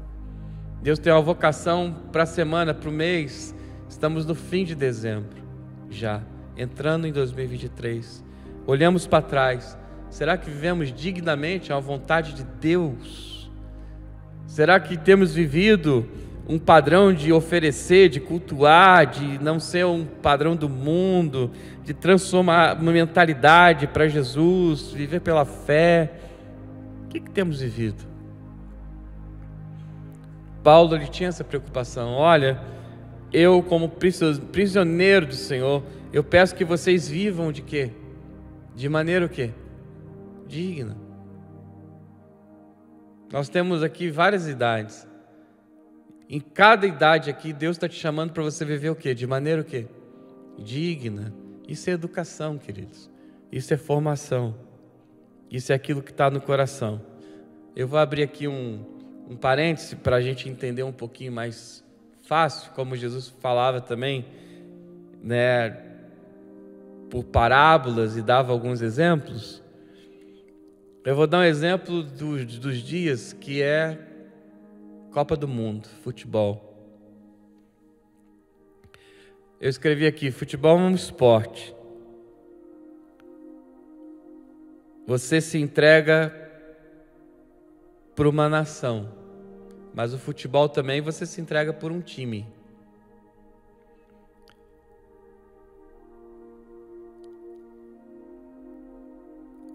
Deus tem uma vocação para a semana, para o mês. Estamos no fim de dezembro, já, entrando em 2023. Olhamos para trás. Será que vivemos dignamente a vontade de Deus? Será que temos vivido um padrão de oferecer, de cultuar, de não ser um padrão do mundo, de transformar a mentalidade para Jesus, viver pela fé? O que temos vivido? Paulo, ele tinha essa preocupação. Olha, eu como prisioneiro do Senhor, eu peço que vocês vivam de quê? De maneira o quê? Digna. Nós temos aqui várias idades. Em cada idade aqui, Deus está te chamando para você viver o quê? De maneira o quê? Digna. Isso é educação, queridos. Isso é formação. Isso é aquilo que está no coração. Eu vou abrir aqui um parêntese para a gente entender um pouquinho mais fácil, como Jesus falava também. né, por parábolas e dava alguns exemplos. Eu vou dar um exemplo dos dias que é Copa do Mundo, futebol. Eu escrevi aqui, futebol é um esporte. Você se entrega por uma nação, mas o futebol também você se entrega por um time.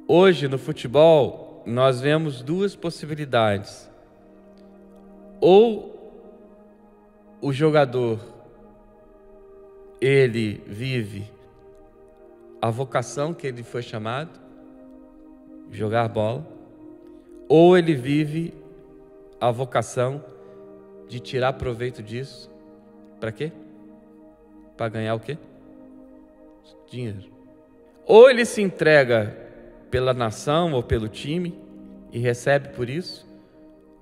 Hoje no futebol nós vemos duas possibilidades. Ou o jogador ele vive a vocação que ele foi chamado, jogar bola, ou ele vive a vocação de tirar proveito disso. Para quê? Para ganhar o quê? Dinheiro. Ou ele se entrega pela nação ou pelo time e recebe por isso,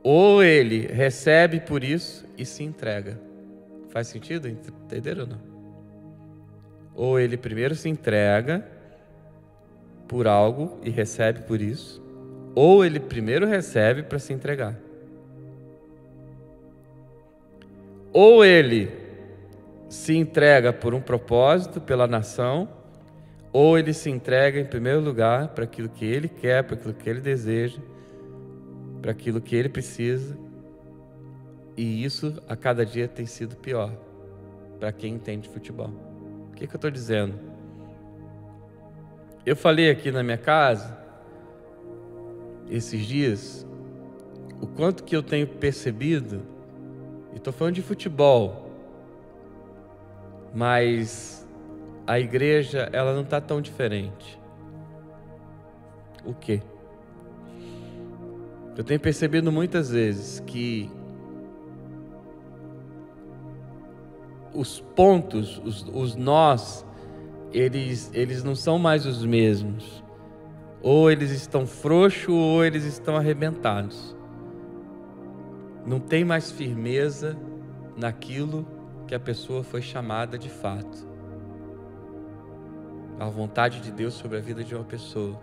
ou ele recebe por isso e se entrega. Faz sentido? Entenderam ou não? Ou ele primeiro se entrega por algo e recebe por isso, ou ele primeiro recebe para se entregar. Ou ele se entrega por um propósito, pela nação, ou ele se entrega em primeiro lugar para aquilo que ele quer, para aquilo que ele deseja, para aquilo que ele precisa. E isso a cada dia tem sido pior para quem entende futebol. O que eu estou dizendo? Eu falei aqui na minha casa esses dias o quanto que eu tenho percebido, e estou falando de futebol, mas a igreja ela não está tão diferente. O quê? Eu tenho percebido muitas vezes que os pontos, os nós, eles não são mais os mesmos. Ou eles estão frouxos ou eles estão arrebentados. Não tem mais firmeza naquilo que a pessoa foi chamada de fato. A vontade de Deus sobre a vida de uma pessoa.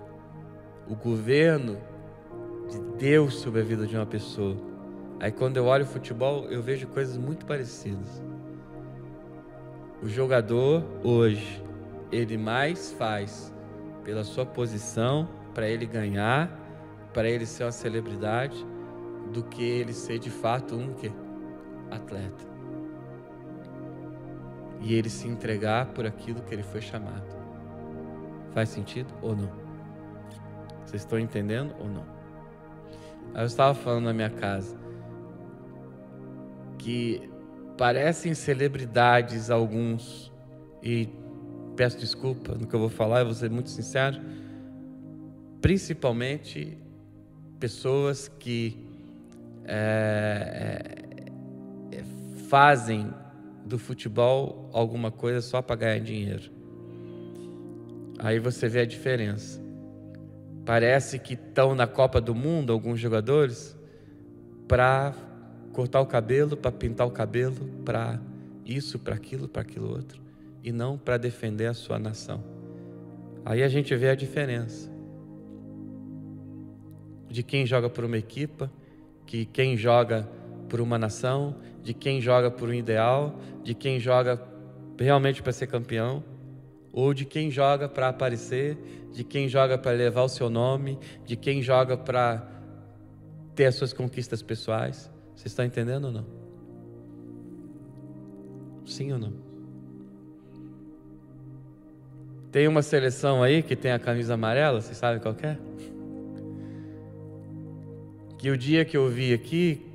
O governo de Deus sobre a vida de uma pessoa. Aí quando eu olho o futebol, eu vejo coisas muito parecidas. O jogador hoje, ele mais faz pela sua posição, para ele ganhar, para ele ser uma celebridade, do que ele ser de fato um atleta. E ele se entregar por aquilo que ele foi chamado. Faz sentido ou não? Vocês estão entendendo ou não? Aí eu estava falando na minha casa que parecem celebridades alguns, e peço desculpa no que eu vou falar, eu vou ser muito sincero, principalmente pessoas que fazem do futebol alguma coisa só para ganhar dinheiro. Aí você vê a diferença. Parece que estão na Copa do Mundo, alguns jogadores, para cortar o cabelo, para pintar o cabelo, para isso, para aquilo outro, e não para defender a sua nação. Aí a gente vê a diferença de quem joga por uma equipa, que quem joga por uma nação, de quem joga por um ideal, de quem joga realmente para ser campeão, ou de quem joga para aparecer, de quem joga para levar o seu nome, de quem joga para ter as suas conquistas pessoais. Vocês estão entendendo ou não? Sim ou não? Tem uma seleção aí que tem a camisa amarela, vocês sabem qual que é? Que o dia que eu vi aqui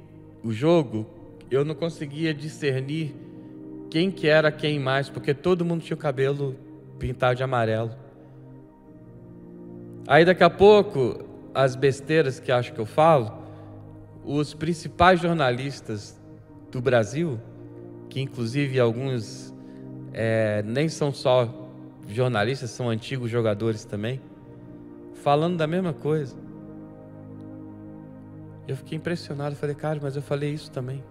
o jogo, eu não conseguia discernir quem que era quem mais, porque todo mundo tinha o cabelo pintado de amarelo. Aí daqui a pouco, as besteiras que acho que eu falo, os principais jornalistas do Brasil, que inclusive alguns nem são só jornalistas, são antigos jogadores também, falando da mesma coisa. Eu fiquei impressionado, falei, cara, mas eu falei isso também.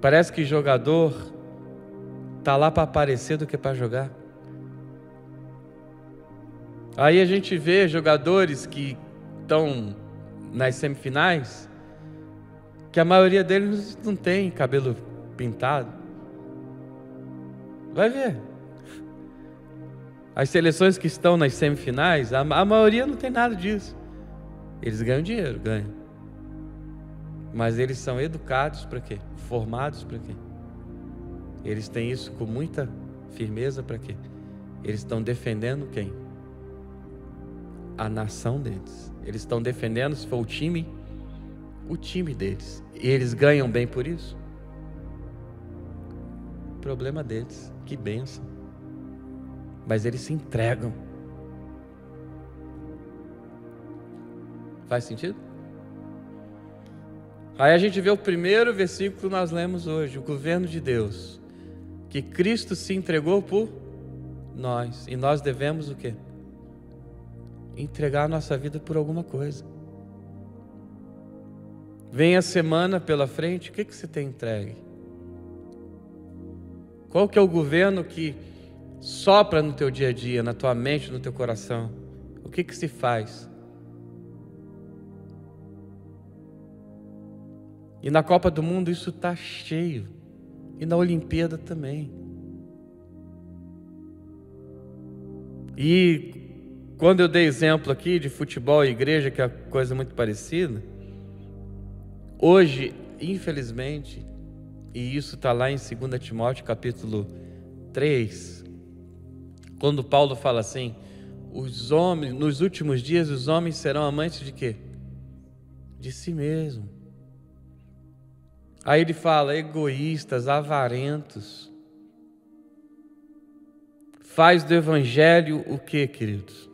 Parece que jogador Está lá para aparecer do que para jogar. Aí a gente vê jogadores que estão nas semifinais, que a maioria deles não tem cabelo pintado. Vai ver. As seleções que estão nas semifinais, a maioria não tem nada disso. Eles ganham dinheiro, ganham. Mas eles são educados para quê? Formados para quê? Eles têm isso com muita firmeza para quê? Eles estão defendendo quem? A nação deles. Eles estão defendendo, se for o time deles. E eles ganham bem por isso? Problema deles. Que bênção. Mas eles se entregam. Faz sentido? Aí a gente vê o primeiro versículo que nós lemos hoje, o governo de Deus, que Cristo se entregou por nós, e nós devemos o quê? Entregar a nossa vida por alguma coisa. Vem a semana pela frente, o que você tem entregue? Qual que é o governo que sopra no teu dia a dia, na tua mente, no teu coração? O que se faz? E na Copa do Mundo isso está cheio. E na Olimpíada também. E quando eu dei exemplo aqui de futebol e igreja, que é coisa muito parecida, hoje, infelizmente, e isso está lá em 2 Timóteo capítulo 3, quando Paulo fala assim, os homens, nos últimos dias os homens serão amantes de quê? De si mesmo. Aí ele fala, egoístas, avarentos. Faz do evangelho o quê, queridos?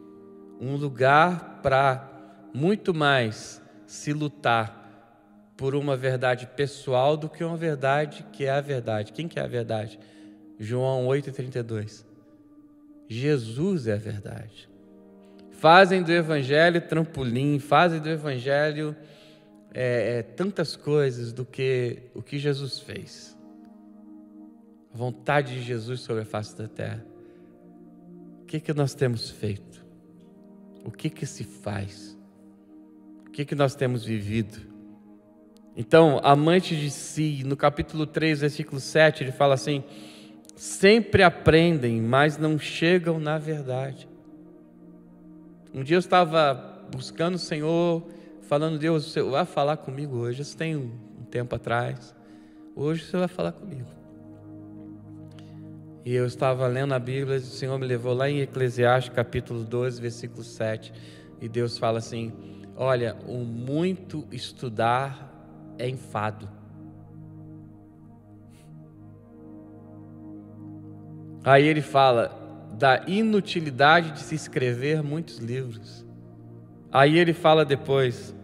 Um lugar para muito mais se lutar por uma verdade pessoal do que uma verdade que é a verdade. Quem que é a verdade? João 8,32. Jesus é a verdade. Fazem do evangelho trampolim, fazem do evangelho tantas coisas do que o que Jesus fez. A vontade de Jesus sobre a face da terra. O que nós temos feito? O que se faz? O que nós temos vivido? Então, amante de si, no capítulo 3, versículo 7, ele fala assim, sempre aprendem, mas não chegam na verdade. Um dia eu estava buscando o Senhor, falando, Deus, você vai falar comigo hoje? Isso tem um tempo atrás. Hoje você vai falar comigo. E eu estava lendo a Bíblia, o Senhor me levou lá em Eclesiastes, capítulo 12, versículo 7. E Deus fala assim, olha, o muito estudar é enfado. Aí ele fala da inutilidade de se escrever muitos livros. Aí ele fala depois,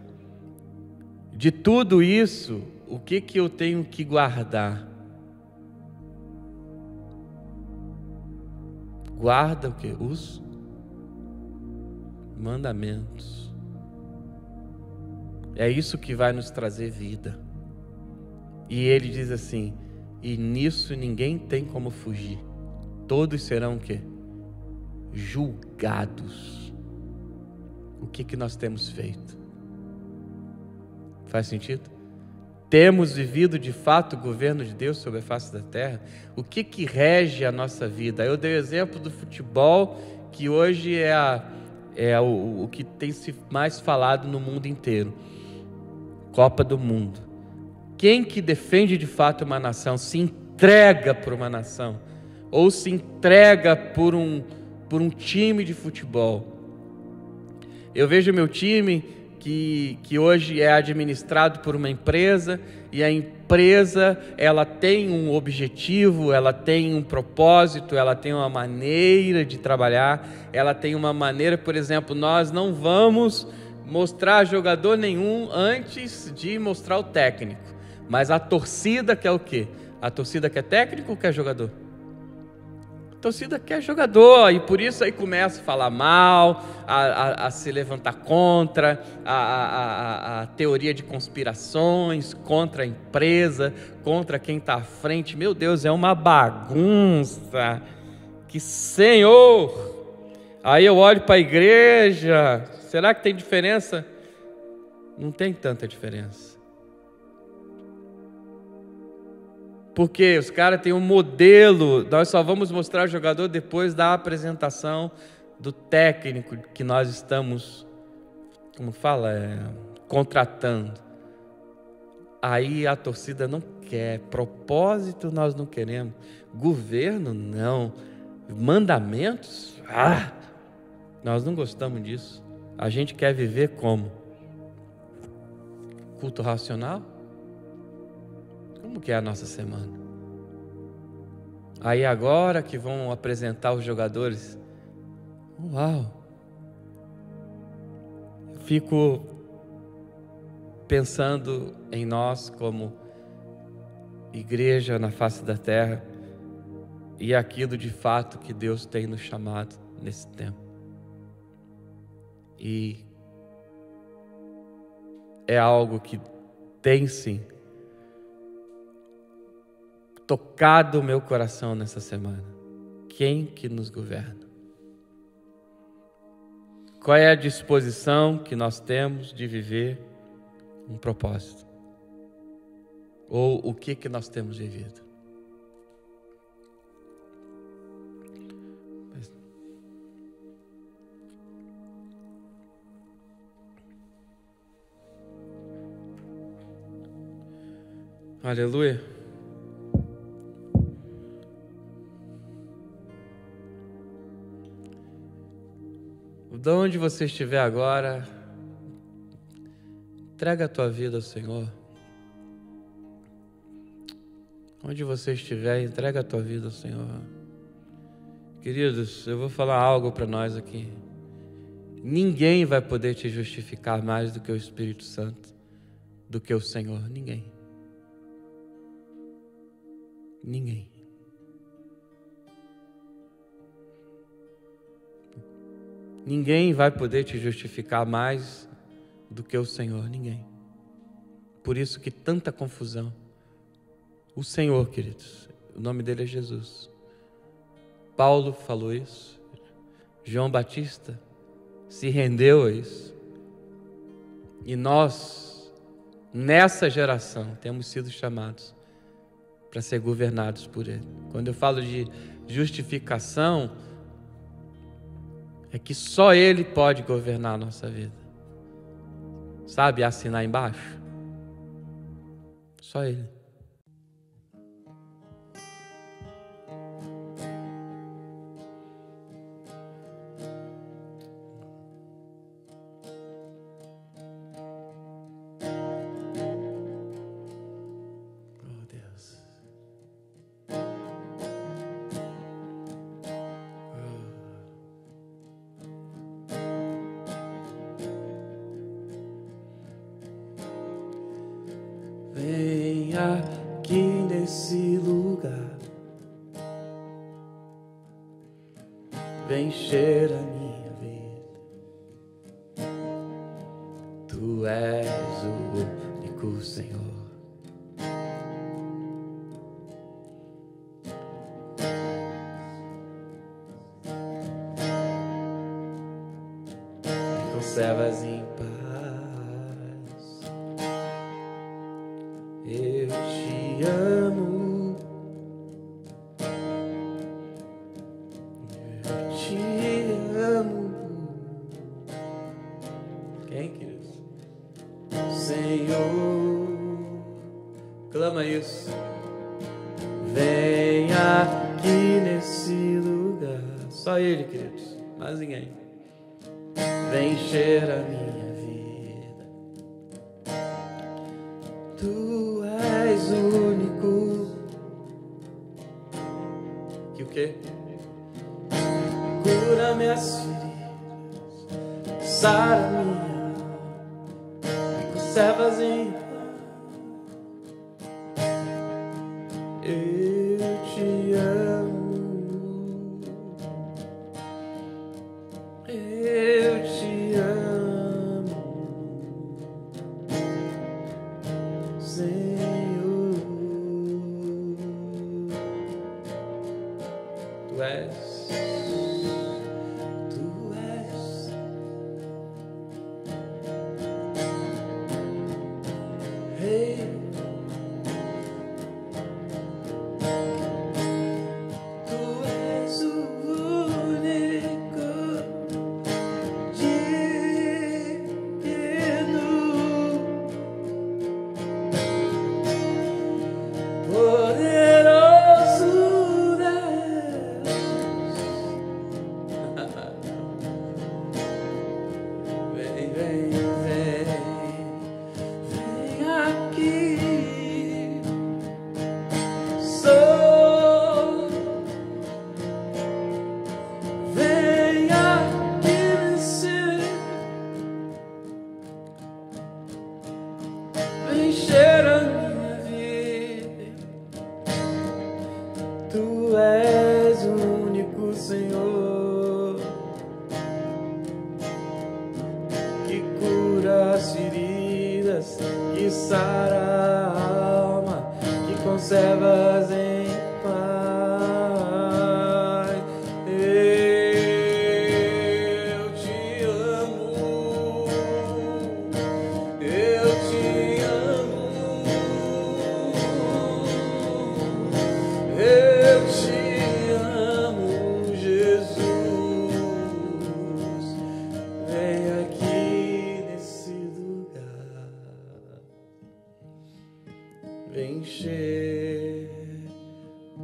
de tudo isso, o que eu tenho que guardar? Guarda o quê? Os mandamentos. É isso que vai nos trazer vida. E ele diz assim, e nisso ninguém tem como fugir. Todos serão o quê? Julgados. O que nós temos feito? Faz sentido? Temos vivido de fato o governo de Deus sobre a face da terra? O que rege a nossa vida? Eu dei o exemplo do futebol, que hoje é o que tem se mais falado no mundo inteiro. Copa do Mundo. Quem que defende de fato uma nação, se entrega por uma nação, ou se entrega por um time de futebol? Eu vejo meu time que hoje é administrado por uma empresa, e a empresa ela tem um objetivo, ela tem um propósito, ela tem uma maneira de trabalhar, ela tem uma maneira, por exemplo, nós não vamos mostrar jogador nenhum antes de mostrar o técnico, mas a torcida quer o quê? A torcida quer técnico ou quer jogador? A torcida quer jogador, e por isso aí começa a falar mal, a se levantar contra, a teoria de conspirações, contra a empresa, contra quem está à frente. Meu Deus, é uma bagunça. Que Senhor! Aí eu olho para a igreja, será que tem diferença? Não tem tanta diferença. Porque os caras têm um modelo, nós só vamos mostrar o jogador depois da apresentação do técnico que nós estamos, como fala, contratando. Aí a torcida não quer, propósito nós não queremos, governo não, mandamentos, nós não gostamos disso. A gente quer viver como? Culto racional? Como que é a nossa semana? Aí agora que vão apresentar os jogadores, uau! Fico pensando em nós como igreja na face da terra e aquilo de fato que Deus tem nos chamado nesse tempo. E é algo que tem sim tocado o meu coração nessa semana. Quem que nos governa? Qual é a disposição que nós temos de viver um propósito? Ou o que nós temos vivido? Aleluia. De onde você estiver agora, entrega a tua vida ao Senhor. Onde você estiver, entrega a tua vida ao Senhor. Queridos, eu vou falar algo para nós aqui. Ninguém vai poder te justificar mais do que o Espírito Santo, do que o Senhor. Ninguém. Ninguém. Ninguém vai poder te justificar mais do que o Senhor, ninguém. Por isso que tanta confusão. O Senhor, queridos, o nome dele é Jesus. Paulo falou isso. João Batista se rendeu a isso. E nós, nessa geração, temos sido chamados para ser governados por ele. Quando eu falo de justificação, é que só ele pode governar a nossa vida. Sabe assinar embaixo? Só ele. Vem aqui nesse lugar, vem encher a minha vida. Tu és o único Senhor. Me conservas em paz. Eu te amo, eu te amo. Quem, queridos? Senhor, clama isso. Vem aqui nesse lugar. Só Ele, queridos, mais ninguém. Vem encher a minha vida. Tu és o único que o quê? Cura minhas feridas, sara minha alma, me conservas em paz. Eu te amo. Eu te amo, Senhor. Tu és.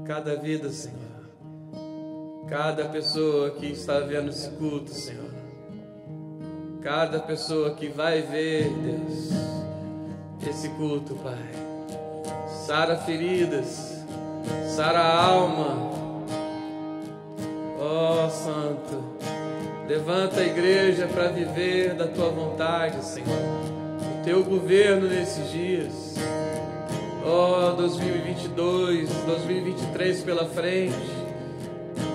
Cada vida, Senhor, cada pessoa que está vendo esse culto, Senhor, cada pessoa que vai ver, Deus, esse culto, Pai, sara feridas, sara a alma, ó Santo, levanta a igreja para viver da Tua vontade, Senhor, o Teu governo nesses dias. Oh, 2022, 2023 pela frente,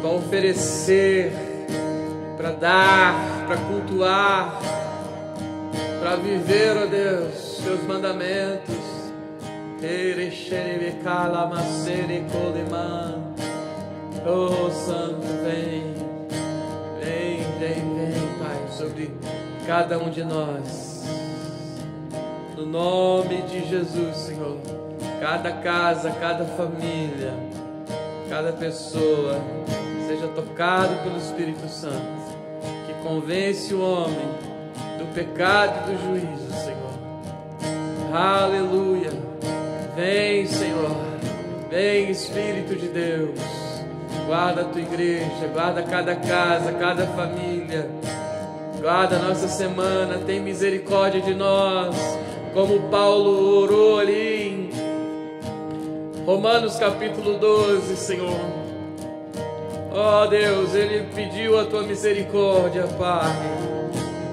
para oferecer, para dar, para cultuar, para viver, ó Deus, Teus mandamentos. Oh, Santo, vem, Pai, sobre cada um de nós, no nome de Jesus, Senhor. Cada casa, cada família, cada pessoa seja tocado pelo Espírito Santo, que convence o homem do pecado e do juízo, Senhor. Aleluia. Vem, Senhor. Vem, Espírito de Deus. Guarda a Tua igreja, guarda cada casa, cada família. Guarda a nossa semana, tem misericórdia de nós, como Paulo orou ali em Romanos capítulo 12, Senhor. Ó Deus, ele pediu a Tua misericórdia, Pai.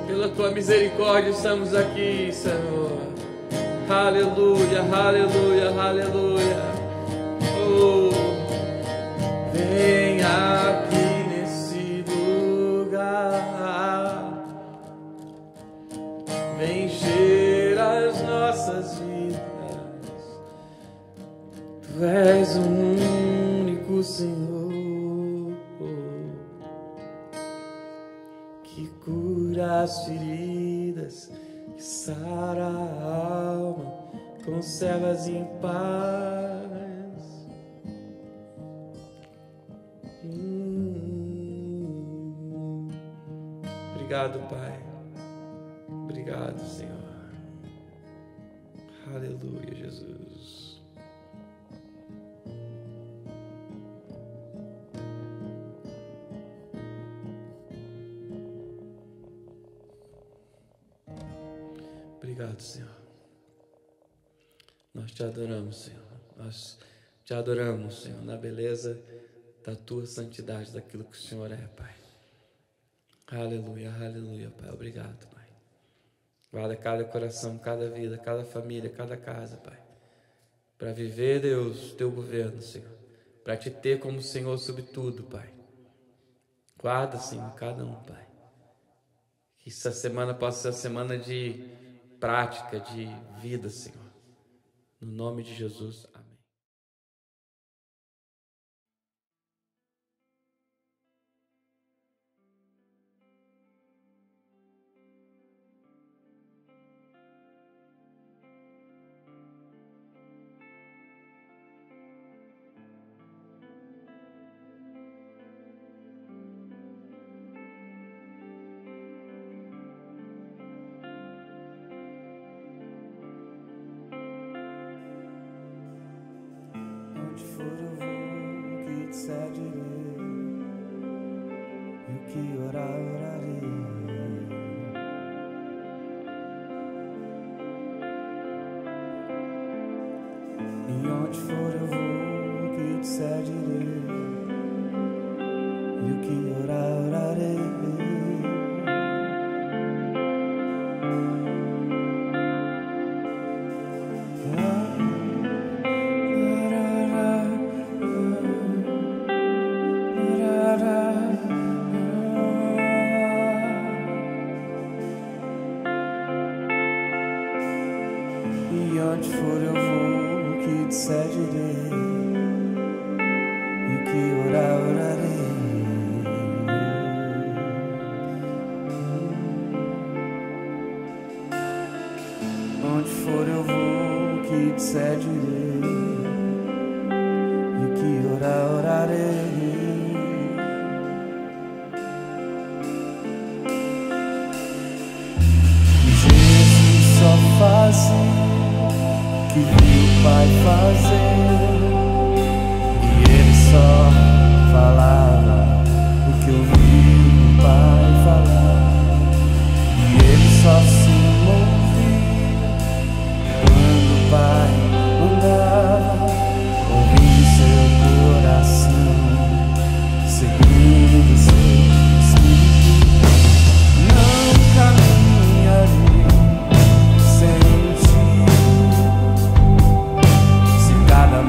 Pela Tua misericórdia estamos aqui, Senhor. Aleluia, aleluia, aleluia. Oh, vem aqui nesse lugar. Vem encher as nossas vidas. Tu és o único Senhor que cura as feridas, que sara a alma, conservas em paz. Obrigado, Pai. Obrigado, Senhor. Aleluia, Jesus. Obrigado, Senhor. Nós te adoramos, Senhor. Nós te adoramos, Senhor, na beleza da Tua santidade, daquilo que o Senhor é, Pai. Aleluia, aleluia, Pai. Obrigado, Pai. Guarda cada coração, cada vida, cada família, cada casa, Pai. Para viver, Deus, Teu governo, Senhor. Para Te ter como Senhor sobre tudo, Pai. Guarda, Senhor, cada um, Pai. Que essa semana possa ser uma semana de prática, de vida, Senhor. No nome de Jesus, amém. Onde for eu vou, que te seguirei, e o que orar, orarei. E onde for eu vou, que te seguirei, e o que orar, orarei. E onde for eu vou, que te seguirei, e o que orar, orarei. Onde for eu vou, que te seguirei, e o que orar, orarei. Jesus só fazia que viu o Pai fazer, e Ele só falava o que ouviu o Pai falar, e Ele só se movia quando o Pai mandava, ouvindo seu coração, seguindo seu espírito. Não caminharei sem ti, se cada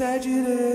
disser direi.